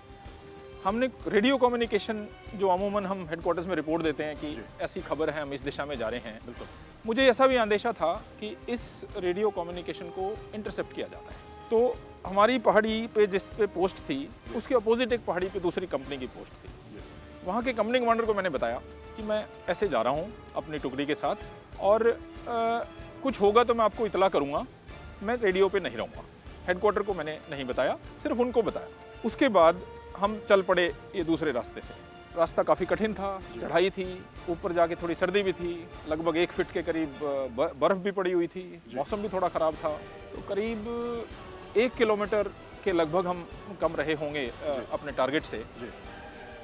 हमने रेडियो कम्युनिकेशन, जो अमूमन हम हेडक्वार्टर्स में रिपोर्ट देते हैं कि ऐसी खबर है, हम इस दिशा में जा रहे हैं, बिल्कुल मुझे ऐसा भी अंदेशा था कि इस रेडियो कम्युनिकेशन को इंटरसेप्ट किया जाता है। तो हमारी पहाड़ी पे जिस पे पोस्ट थी उसके अपोजिट एक पहाड़ी पे दूसरी कंपनी की पोस्ट थी। वहाँ के कंपनी कमांडर को मैंने बताया कि मैं ऐसे जा रहा हूँ अपनी टुकड़ी के साथ और कुछ होगा तो मैं आपको इतला करूँगा, मैं रेडियो पे नहीं रहूँगा। हेडक्वार्टर को मैंने नहीं बताया, सिर्फ उनको बताया। उसके बाद हम चल पड़े ये दूसरे रास्ते से। रास्ता काफ़ी कठिन था, चढ़ाई थी, ऊपर जाके थोड़ी सर्दी भी थी, लगभग 1 फीट के करीब बर्फ़ भी पड़ी हुई थी, मौसम भी थोड़ा ख़राब था। तो करीब 1 किलोमीटर के लगभग हम कम रहे होंगे अपने टारगेट से,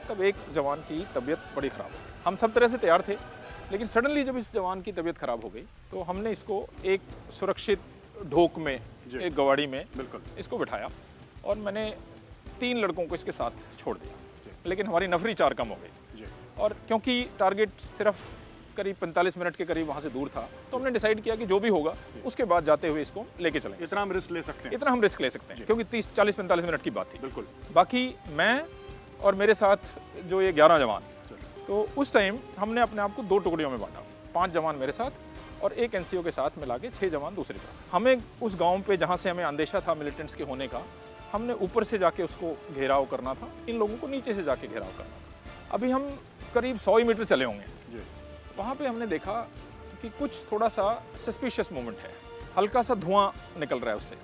तब एक जवान की तबीयत बड़ी ख़राब हो गई। हम सब तरह से तैयार थे, लेकिन सडनली जब इस जवान की तबीयत ख़राब हो गई तो हमने इसको एक सुरक्षित ढोक में, एक गवाड़ी में बिल्कुल इसको बिठाया और मैंने 3 लड़कों को इसके साथ छोड़ दिया। लेकिन हमारी नफरी 4 कम हो गई और क्योंकि टारगेट सिर्फ करीब 45 मिनट के करीब वहाँ से दूर था, तो हमने डिसाइड किया कि जो भी होगा उसके बाद जाते हुए इसको लेके चलेंगे। इतना हम रिस्क ले सकते हैं? इतना हम रिस्क ले सकते हैं, क्योंकि 30-40-45 मिनट की बात थी। बिल्कुल। बाकी मैं और मेरे साथ जो ये 11 जवान, तो उस टाइम हमने अपने आप को 2 टुकड़ियों में बांटा। 5 जवान मेरे साथ और एक एनसीओ के साथ मिला के 6 जवान दूसरी तरफ। हमें उस गांव पे जहाँ से हमें अंदेशा था मिलिटेंट्स के होने का, हमने ऊपर से जाके उसको घेराव करना था, इन लोगों को नीचे से जाके घेराव करना था। अभी हम करीब 100 ही मीटर चले होंगे। वहाँ पे हमने देखा कि कुछ थोड़ा सा सस्पिशियस मूवमेंट है, हल्का सा धुआं निकल रहा है उससे।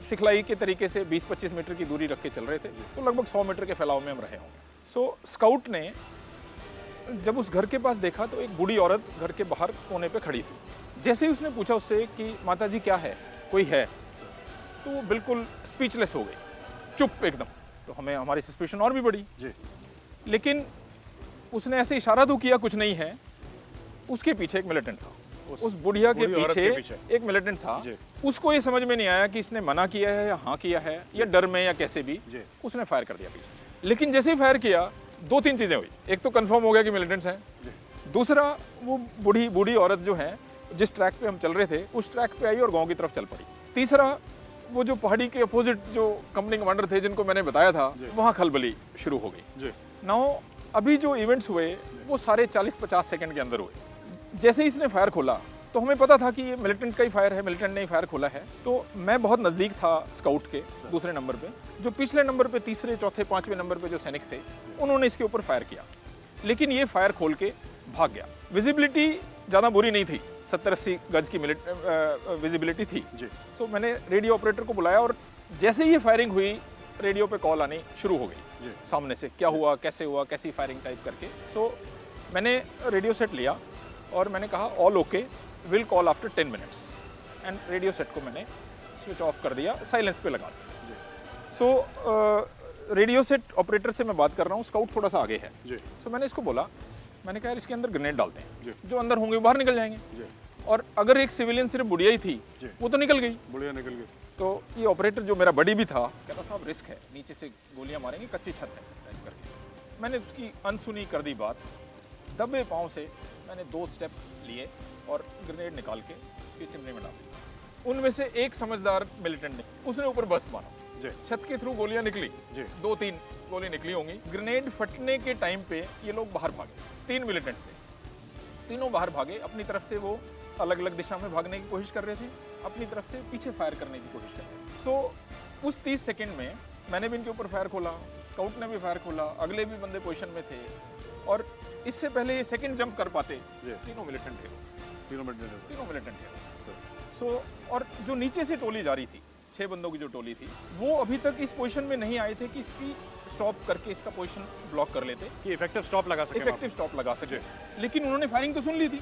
सिखलाई के तरीके से 20-25 मीटर की दूरी रख के चल रहे थे, तो लगभग 100 मीटर के फैलाव में हम रहे होंगे। सो स्काउट ने जब उस घर के पास देखा तो एक बूढ़ी औरत घर के बाहर कोने पे खड़ी थी। जैसे ही उसने पूछा उससे कि माता जी क्या है, कोई है, तो वो बिल्कुल स्पीचलेस हो गई, चुप एकदम। तो हमें हमारी सस्पिशन और भी बढ़ी जी। लेकिन उसने ऐसे इशारा तो किया कुछ नहीं है, उसके पीछे एक मिलिटेंट था, उस बुढ़िया के पीछे एक मिलिटेंट था। उसको ये समझ में नहीं आया कि इसने मना किया है या हाँ किया है, या डर में या कैसे भी उसने फायर कर दिया पीछे से। लेकिन जैसे ही फायर किया 2-3 चीज़ें हुई। एक तो कंफर्म हो गया कि मिलिटेंट्स हैं, दूसरा वो बूढ़ी औरत जो है जिस ट्रैक पे हम चल रहे थे उस ट्रैक पे आई और गांव की तरफ चल पड़ी। तीसरा वो जो पहाड़ी के अपोजिट जो कंपनी कमांडर थे जिनको मैंने बताया था, वहाँ खलबली शुरू हो गई। नाउ अभी जो इवेंट्स हुए वो सारे 40-50 सेकंड के अंदर हुए। जैसे ही इसने फायर खोला तो हमें पता था कि ये मिलिटेंट का ही फायर है, मिलिटेंट ने ही फायर खोला है। तो मैं बहुत नज़दीक था स्काउट के दूसरे नंबर पे, जो पिछले नंबर पे, तीसरे, चौथे, 5वें नंबर पे जो सैनिक थे उन्होंने इसके ऊपर फायर किया, लेकिन ये फायर खोल के भाग गया। विजिबिलिटी ज़्यादा बुरी नहीं थी, 70-80 गज की विजिबिलिटी थी। सो मैंने रेडियो ऑपरेटर को बुलाया और जैसे ही ये फायरिंग हुई रेडियो पे कॉल आनी शुरू हो गई सामने से, क्या हुआ, कैसे हुआ, कैसी फायरिंग टाइप करके। सो मैंने रेडियो सेट लिया और मैंने कहा all okay, will call after 10 minutes, and radio set को मैंने स्विच ऑफ कर दिया, साइलेंस पे लगा दिया। सो रेडियो सेट ऑपरेटर से मैं बात कर रहा हूँ, स्काउट थोड़ा सा आगे है। सो मैंने इसको बोला, मैंने कहा यार इसके अंदर ग्रेनेड डालते हैं, जो अंदर होंगे बाहर निकल जाएंगे। और अगर एक सिविलियन सिर्फ बुढ़िया ही थी वो तो निकल गई, बुढ़िया निकल गई। तो ये ऑपरेटर जो मेरा बड़ी भी था कहता साहब रिस्क है, नीचे से गोलियां मारेंगे, कच्ची छत है टाइप करके। मैंने उसकी अनसुनी कर दी बात, दबे पाँव से मैंने 2 स्टेप लिए और ग्रेनेड निकाल के उसकी चिमनी में डाल दी। उनमें से एक समझदार मिलिटेंट ने उसने ऊपर बस्ट मारा, छत के थ्रू गोलियां निकली, 2-3 गोली निकली होंगी। ग्रेनेड फटने के टाइम पे ये लोग बाहर भागे, 3 मिलिटेंट्स थे, तीनों बाहर भागे। अपनी तरफ से वो अलग अलग दिशा में भागने की कोशिश कर रहे थे, अपनी तरफ से पीछे फायर करने की कोशिश कर रहे थे। तो उस 30 सेकेंड में मैंने भी इनके ऊपर फायर खोला, स्काउट ने भी फायर खोला, अगले भी बंदे पोजीशन में थे, और इससे पहले ये सेकंड जंप कर पाते तीनों मिलिटेंट थे। सो और जो नीचे से टोली जा रही थी 6 बंदों की जो टोली थी वो अभी तक इस पोजीशन में नहीं आए थे कि इसकी स्टॉप करके इसका पोजीशन ब्लॉक कर लेते, कि इफेक्टिव स्टॉप लगा सके, इफेक्टिव स्टॉप लगा सके। लेकिन उन्होंने फायरिंग तो सुन ली थी,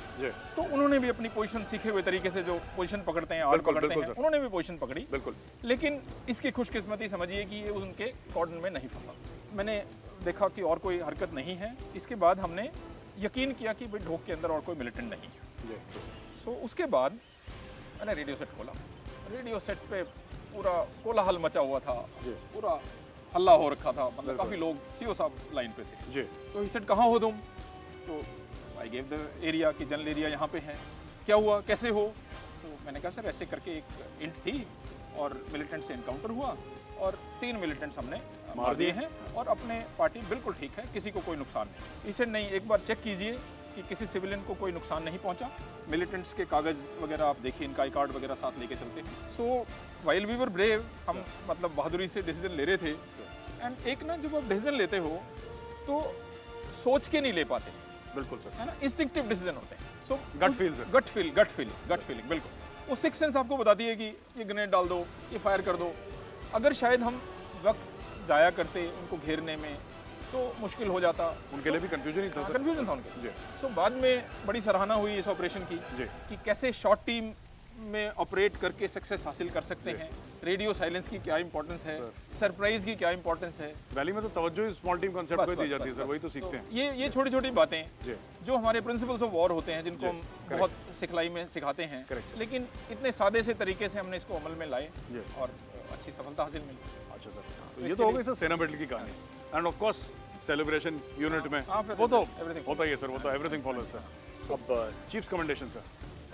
तो उन्होंने भी अपनी पोजीशन सीखे हुए तरीके से जो पोजीशन पकड़ते हैं, आर्ट पकड़ते हैं, उन्होंने भी पोजीशन पकड़ी। बिल्कुल। लेकिन इसकी खुशकिस्मती समझिए कि ये उनके कॉर्डन में नहीं फंसा। मैंने देखा कि और कोई हरकत नहीं है, इसके बाद हमने यकीन किया कि भाई ढोक के अंदर और कोई मिलिटेंट नहीं है। सो उसके बाद मैंने रेडियो सेट खोला। रेडियो सेट पे पूरा कोलाहल मचा हुआ था, पूरा हल्ला हो रखा था, मतलब काफ़ी लोग सीओ साहब लाइन पे थे जी। तो ही सेट कहाँ हो तुम? तो आई गेव द एरिया कि जनरल एरिया यहाँ पे है। क्या हुआ, कैसे हो? तो मैंने कहा सर ऐसे करके एक इंट थी और मिलिटेंट से इनकाउंटर हुआ और 3 मिलिटेंट्स हमने मार दिए हैं और अपने पार्टी बिल्कुल ठीक है, किसी को कोई नुकसान नहीं। इसे नहीं, एक बार चेक कीजिए कि किसी सिविलियन को कोई नुकसान नहीं पहुंचा। मिलिटेंट्स के कागज़ वगैरह आप देखिए, इनका आई कार्ड वगैरह साथ लेके चलते हैं। So while we were brave, हम मतलब बहादुरी से डिसीजन ले रहे थे। एंड एक ना जब आप डिसीजन लेते हो तो सोच के नहीं ले पाते, बिल्कुल सर, है ना, इंस्टिंक्टिव डिसीजन होते हैं। सो गट फीलिंग बिल्कुल वो सिक्स सेंस आपको बताती है कि ये ग्रेनेड डाल दो, ये फायर कर दो। अगर शायद हम वक्त जाया करते उनको घेरने में तो मुश्किल हो जाता। उनके लिए भी कंफ्यूजन ही था, कंफ्यूजन था उनके। सो बाद में बड़ी सराहना हुई इस ऑपरेशन की कि कैसे शॉर्ट टीम में ऑपरेट करके सक्सेस हासिल कर सकते हैं। रेडियो साइलेंस की क्या इंपॉर्टेंस है, सरप्राइज की क्या इंपॉर्टेंस है। वैली में तो तवज्जो स्मॉल टीम कॉन्सेप्ट पे दी जाती है सर, वही तो सीखते हैं। ये छोटी छोटी बातें जो हमारे प्रिंसिपल्स ऑफ वॉर होते हैं, जिनको हम बहुत सिखलाई में सिखाते हैं, लेकिन इतने सादे से तरीके से हमने इसको अमल में लाए और अच्छी सफलता हासिल मिली। अच्छा सर, तो ये तो हो गई सर सेना बैटल की कहानी। End of course celebration unit में वो तो होता ही है सर, वो तो एवरीथिंग फॉलोज सर। अब चीफ्स कमेंडेशन सर।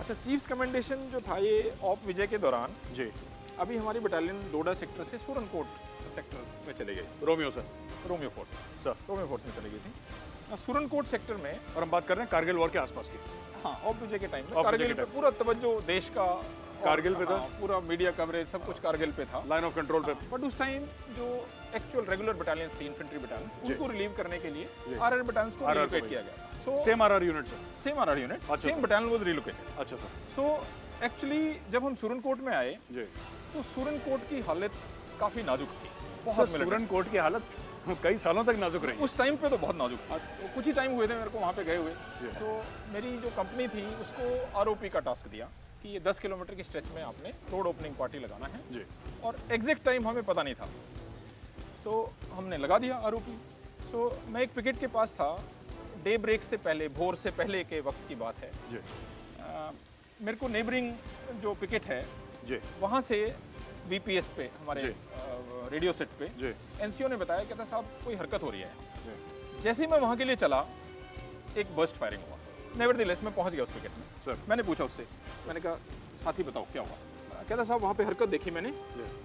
अच्छा, चीफ्स कमेंडेशन जो था ये ऑप विजय के दौरान जी, अभी हमारी बटालियन डोडा सेक्टर से सूरनकोट सेक्टर में चली गई। Romeo sir, Romeo force sir, Romeo force में चली गई थी सूरनकोट सेक्टर में। और हम बात कर रहे हैं कारगिल वॉर के आसपास की। हाँ, ऑप विजय के टाइम में कारगिल पे पूरा तवज्जो देश का कारगिल पे था, पूरा मीडिया कवरेज सब कुछ कारगिल पे था, लाइन ऑफ कंट्रोल पे। बट उस टाइम जो एक्चुअल रेगुलर बटालियंस थी, इन्फेंट्री बटालियंस, उनको रिलीव करने के लिए आरआर बटालियंस को रिलोकेट किया गया। So same RR unit sir, same RR unit, same battalion was relocated. अच्छा सर। सो एक्चुअली जब हम सूरनकोट में आए तो सूरनकोट की हालत काफ़ी नाजुक थी, बहुत। सूरनकोट की हालत कई सालों तक नाजुक रही। उस टाइम पे तो बहुत नाजुक था। तो कुछ ही टाइम हुए थे मेरे को वहाँ पे गए हुए, तो मेरी जो कंपनी थी उसको आरओपी का टास्क दिया कि ये 10 किलोमीटर की स्ट्रेच में आपने रोड ओपनिंग पार्टी लगाना है जी, और एग्जैक्ट टाइम हमें पता नहीं था। सो हमने लगा दिया आरओपी। सो मैं एक पिकेट के पास था, डे ब्रेक से पहले, भोर से पहले के वक्त की बात है जी। मेरे को नेबरिंग जो पिकेट है जी, वहाँ से वीपीएस पे हमारे रेडियो सेट पे एनसीओ ने बताया कहता साहब कोई हरकत हो रही है। जैसे ही मैं वहाँ के लिए चला, एक बर्स्ट फायरिंग हुआ। नेवरदिलेस मैं पहुँच गया उस पिकेट में सर। मैंने पूछा उससे, मैंने कहा साथी बताओ क्या हुआ? कहता साहब वहाँ पे हरकत देखी मैंने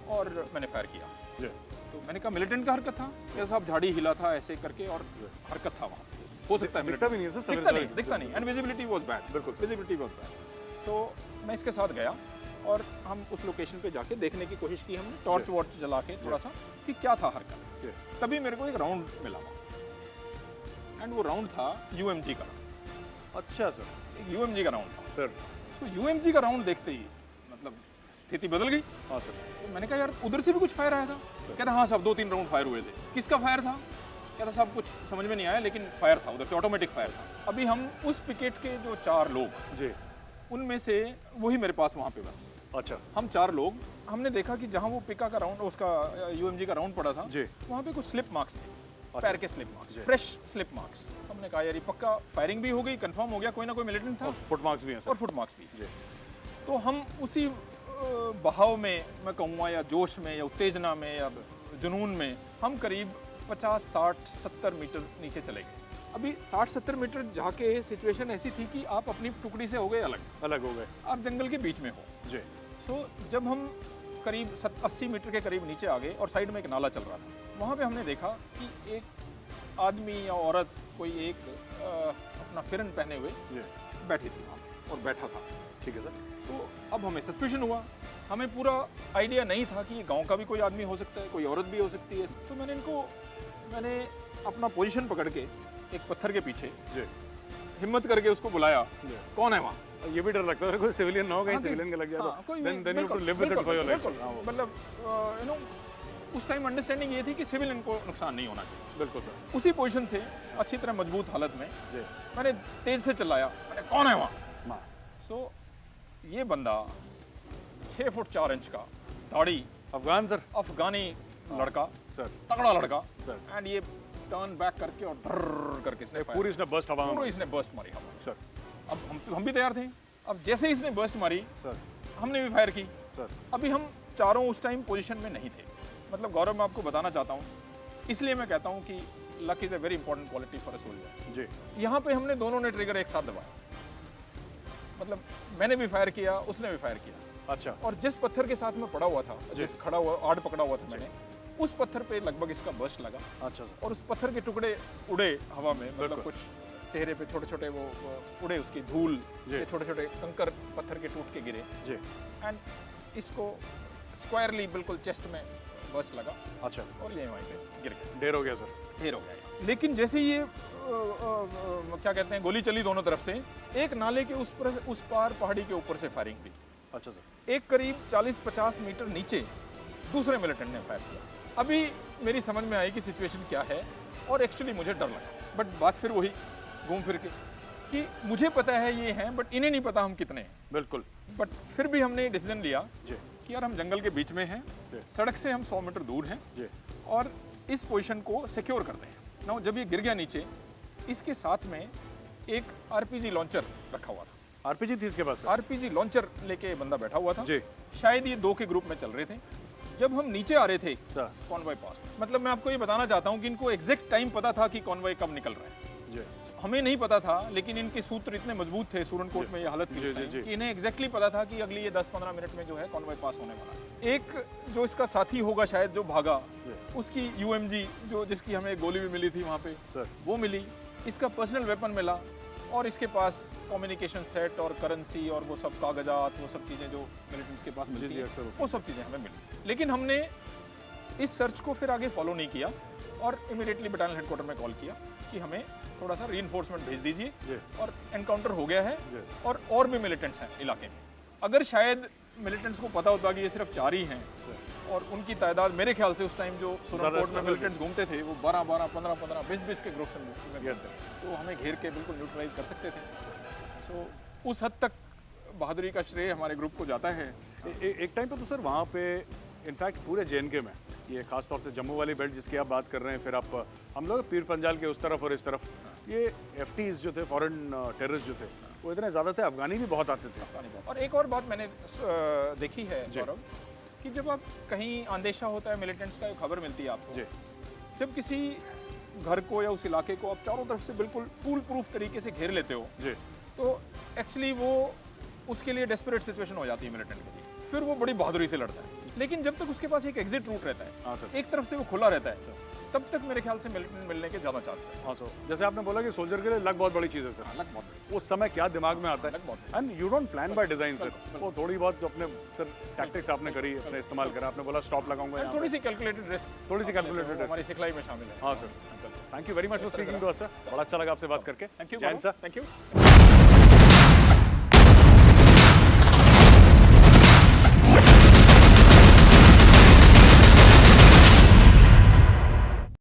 और मैंने फायर किया। तो मैंने कहा मिलिटेंट का हरकत था? कहता साहब झाड़ी हिला था ऐसे करके और हरकत था वहाँ। हो सकता है, दिखता भी नहीं है सर, दिखता नहीं, एंड विजिबिलिटी वाज बैड, बिल्कुल विजिबिलिटी वाज बैड। सो मैं इसके साथ गया और हम उस लोकेशन पे जाके देखने की कोशिश की हमने, टॉर्च वॉर्च जला के थोड़ा सा कि क्या था हरकत। तभी मेरे को एक राउंड मिला एंड वो राउंड था यूएमजी का। अच्छा सर, एक यूएमजी का राउंड था सर। तो यूएमजी का राउंड देखते ही मतलब स्थिति बदल गई। हाँ सर। तो मैंने कहा यार उधर से भी कुछ फायर आया था? कहता हाँ साहब 2-3 राउंड फायर हुए थे। किसका फायर था? कहता साहब कुछ समझ में नहीं आया, लेकिन फायर था उधर से, ऑटोमेटिक फायर था। अभी हम उस पिकेट के जो 4 लोग जी, उनमें से वही मेरे पास वहाँ पे बस। अच्छा। हम 4 लोग, हमने देखा कि जहाँ वो पिका का राउंड, उसका यूएमजी का राउंड पड़ा था जी, वहाँ पे कुछ स्लिप मार्क्स थे। अच्छा। पैर के slip marks, fresh slip marks. हमने कहा यार ये पक्का फायरिंग भी हो गई, कंफर्म हो गया, कोई ना कोई मिलिटेंट था। फुट मार्क्स भी हैं सर। और फुट मार्क्स भी जी। तो हम उसी बहाव में, मैं कहूँगा, या जोश में, या उत्तेजना में, या जुनून में, हम करीब 50, 60, 70 मीटर नीचे चले गए। अभी 60-70 मीटर जाके सिचुएशन ऐसी थी कि आप अपनी टुकड़ी से हो गए अलग हो गए, आप जंगल के बीच में हो जी। सो जब हम करीब 80 मीटर के करीब नीचे आ गए और साइड में एक नाला चल रहा था, वहाँ पे हमने देखा कि एक आदमी या औरत कोई एक अपना फिरन पहने हुए बैठी थी वहाँ और बैठा था। ठीक है सर। तो अब हमें सस्पिशन हुआ, हमें पूरा आइडिया नहीं था कि ये गाँव का भी कोई आदमी हो सकता है, कोई औरत भी हो सकती है। तो मैंने अपना पोजीशन पकड़ के एक पत्थर के पीछे हिम्मत करके उसको बुलाया, कौन है वहाँ? ये भी डर लगता है कोई सिविलियन ना हो, कहीं सिविलियन का लग जाए तो then you live with it for your life. मतलब यू नो उस टाइम अंडरस्टैंडिंग ये थी कि सिविलियन को नुकसान नहीं होना चाहिए। बिल्कुल सर। उसी पोजीशन से अच्छी तरह मजबूत हालत में मैंने तेज से चिल्लाया, मैंने कौन है वहाँ। सो ये बंदा 6 फुट 4 इंच का, दाढ़ी, अफगान सर, अफगानी लड़का सर, तगड़ा लड़का सर, एंड ये टर्न बैक करके और धर्र करके इसने पूरी इसने बर्स्ट हवा में, पूरी इसने बर्स्ट मारी हवा में। सर अब हम भी तैयार थे। अब जैसे ही इसने बर्स्ट मारी सर, हमने भी फायर की। सर अभी हम चारों उस टाइम पोजीशन में नहीं थे। मतलब गौरव, मैं आपको बताना चाहता हूँ, इसलिए मैं कहता हूँ कि luck is a very important quality for a soldier. जी। यहाँ पे हमने दोनों ने ट्रिगर एक साथ दबाया। मतलब मैंने भी फायर किया, उसने भी फायर किया। अच्छा। और जिस पत्थर के साथ में पड़ा हुआ था, जिस खड़ा हुआ आड़ पकड़ा हुआ था मैंने, उस पत्थर पे लगभग इसका बर्स्ट लगा। अच्छा सर। और उस पत्थर के टुकड़े उड़े हवा में, मतलब कुछ चेहरे पे छोटे छोटे वो उड़े, उसकी धूल के छोटे छोटे कंकर पत्थर के टूट के गिरे जी। एंड इसको स्क्वायरली बिल्कुल चेस्ट में बर्स्ट लगा। अच्छा। और ये वहीं पे गिर गया। ढेर हो गया सर। ढेर हो गया। लेकिन जैसे ये क्या कहते हैं, गोली चली दोनों तरफ से, एक नाले के उस पार पहाड़ी के ऊपर से फायरिंग हुई। अच्छा सर। एक करीब 40-50 मीटर नीचे दूसरे मिलिटेंट ने फायर किया। अभी मेरी समझ में आई कि सिचुएशन क्या है, और एक्चुअली मुझे डर लगा। बट बात फिर वही घूम फिर के कि मुझे पता है ये हैं, बट इन्हें नहीं पता हम कितने हैं। बिल्कुल। बट फिर भी हमने डिसीजन लिया जी कि यार हम जंगल के बीच में हैं, सड़क से हम 100 मीटर दूर हैं जी, और इस पोजीशन को सिक्योर करते हैं ना। जब ये गिर गया नीचे, इसके साथ में एक आरपीजी लॉन्चर रखा हुआ था। आरपीजी थी इसके पास? आरपीजी लॉन्चर लेके बंदा बैठा हुआ था जी। शायद ये 2 के ग्रुप में चल रहे थे। जब हम नीचे आ रहे थे कॉन्वॉय पास, मतलब मैं आपको ये बताना चाहता हूँ कि इनको एग्जैक्ट टाइम पता था कि कॉन्वॉय कब निकल रहा है। जी। हमें नहीं पता था, लेकिन इनके सूत्र इतने मजबूत थे सुरनकोट में ये हालत थी कि इन्हें एग्जैक्टली पता था कि अगली ये 10-15 मिनट में जो है कॉन्वॉय पास होने वाला है। एक जो इसका साथी होगा शायद जो भागा, उसकी यूएमजी जो जिसकी हमें गोली भी मिली थी वहाँ पे, वो मिली। इसका पर्सनल वेपन मिला, और इसके पास कम्युनिकेशन सेट और करेंसी और वो सब कागजात, वो सब चीज़ें जो मिलिटेंट्स के पास मिलती हैं, वो सब चीज़ें हमें मिली। लेकिन हमने इस सर्च को फिर आगे फॉलो नहीं किया, और इमीडिएटली बटालियन हेडक्वार्टर में कॉल किया कि हमें थोड़ा सा रीइंफोर्समेंट भेज दीजिए, और एनकाउंटर हो गया है और भी मिलिटेंट्स हैं इलाके में। अगर शायद मिलिटेंट्स को पता होता कि ये सिर्फ 4 ही हैं, और उनकी तादाद मेरे ख्याल से उस टाइम जो सुरनकोट में मिलिटेंट्स घूमते थे वो 12-12, 15-15, 20-20 के ग्रुप्स में, तो हमें घेर के बिल्कुल न्यूट्रलाइज कर सकते थे। सो उस हद तक बहादुरी का श्रेय हमारे ग्रुप को जाता है। एक टाइम पे तो सर वहाँ पे इनफैक्ट पूरे JNK में, ये खास तौर से जम्मू वाली बेल्ट जिसकी आप बात कर रहे हैं, फिर आप हम लोग पीर पंजाल के उस तरफ और इस तरफ, ये FTs जो थे, फॉरेन टेररिस्ट जो थे, वो इतने ज़्यादा थे, अफगानी भी बहुत आते थे। और एक और बात मैंने देखी है गौरव, कि जब आप कहीं अंदेशा होता है मिलिटेंट्स का, खबर मिलती है आपको, जब किसी घर को या उस इलाके को आप चारों तरफ से बिल्कुल फूल प्रूफ तरीके से घेर लेते हो, तो एक्चुअली वो उसके लिए डेस्परेट सिचुएशन हो जाती है मिलिटेंट के लिए। फिर वो बड़ी बहादुरी से लड़ता है। लेकिन जब तक उसके पास एक एग्जिट रूट रहता है, एक तरफ से वो खुला रहता है, तब तक मेरे ख्याल से मिलिटेंट मिलने के ज़्यादा चांस है। हाँ सर, जैसे आपने बोला कि सोल्जर के लिए लक बहुत बड़ी चीज़ है सर। लक बहुत, उस समय क्या दिमाग में आता है, and you don't plan by design sir. वो थोड़ी बहुत जो अपने सर टैक्टिक्स आपने करी, अपने इस्तेमाल करा, आपने बोला स्टॉप लगाऊंगा, थोड़ी सी कैलकुलेटेड रिस्क, थोड़ी सी कैलकुलेटेड रिस्क हमारी सिखलाई में शामिल है। हाँ sir, thank you very much for speaking to us sir, बड़ा अच्छा लगा आपसे बात करके। Thank you Jain sir, thank you.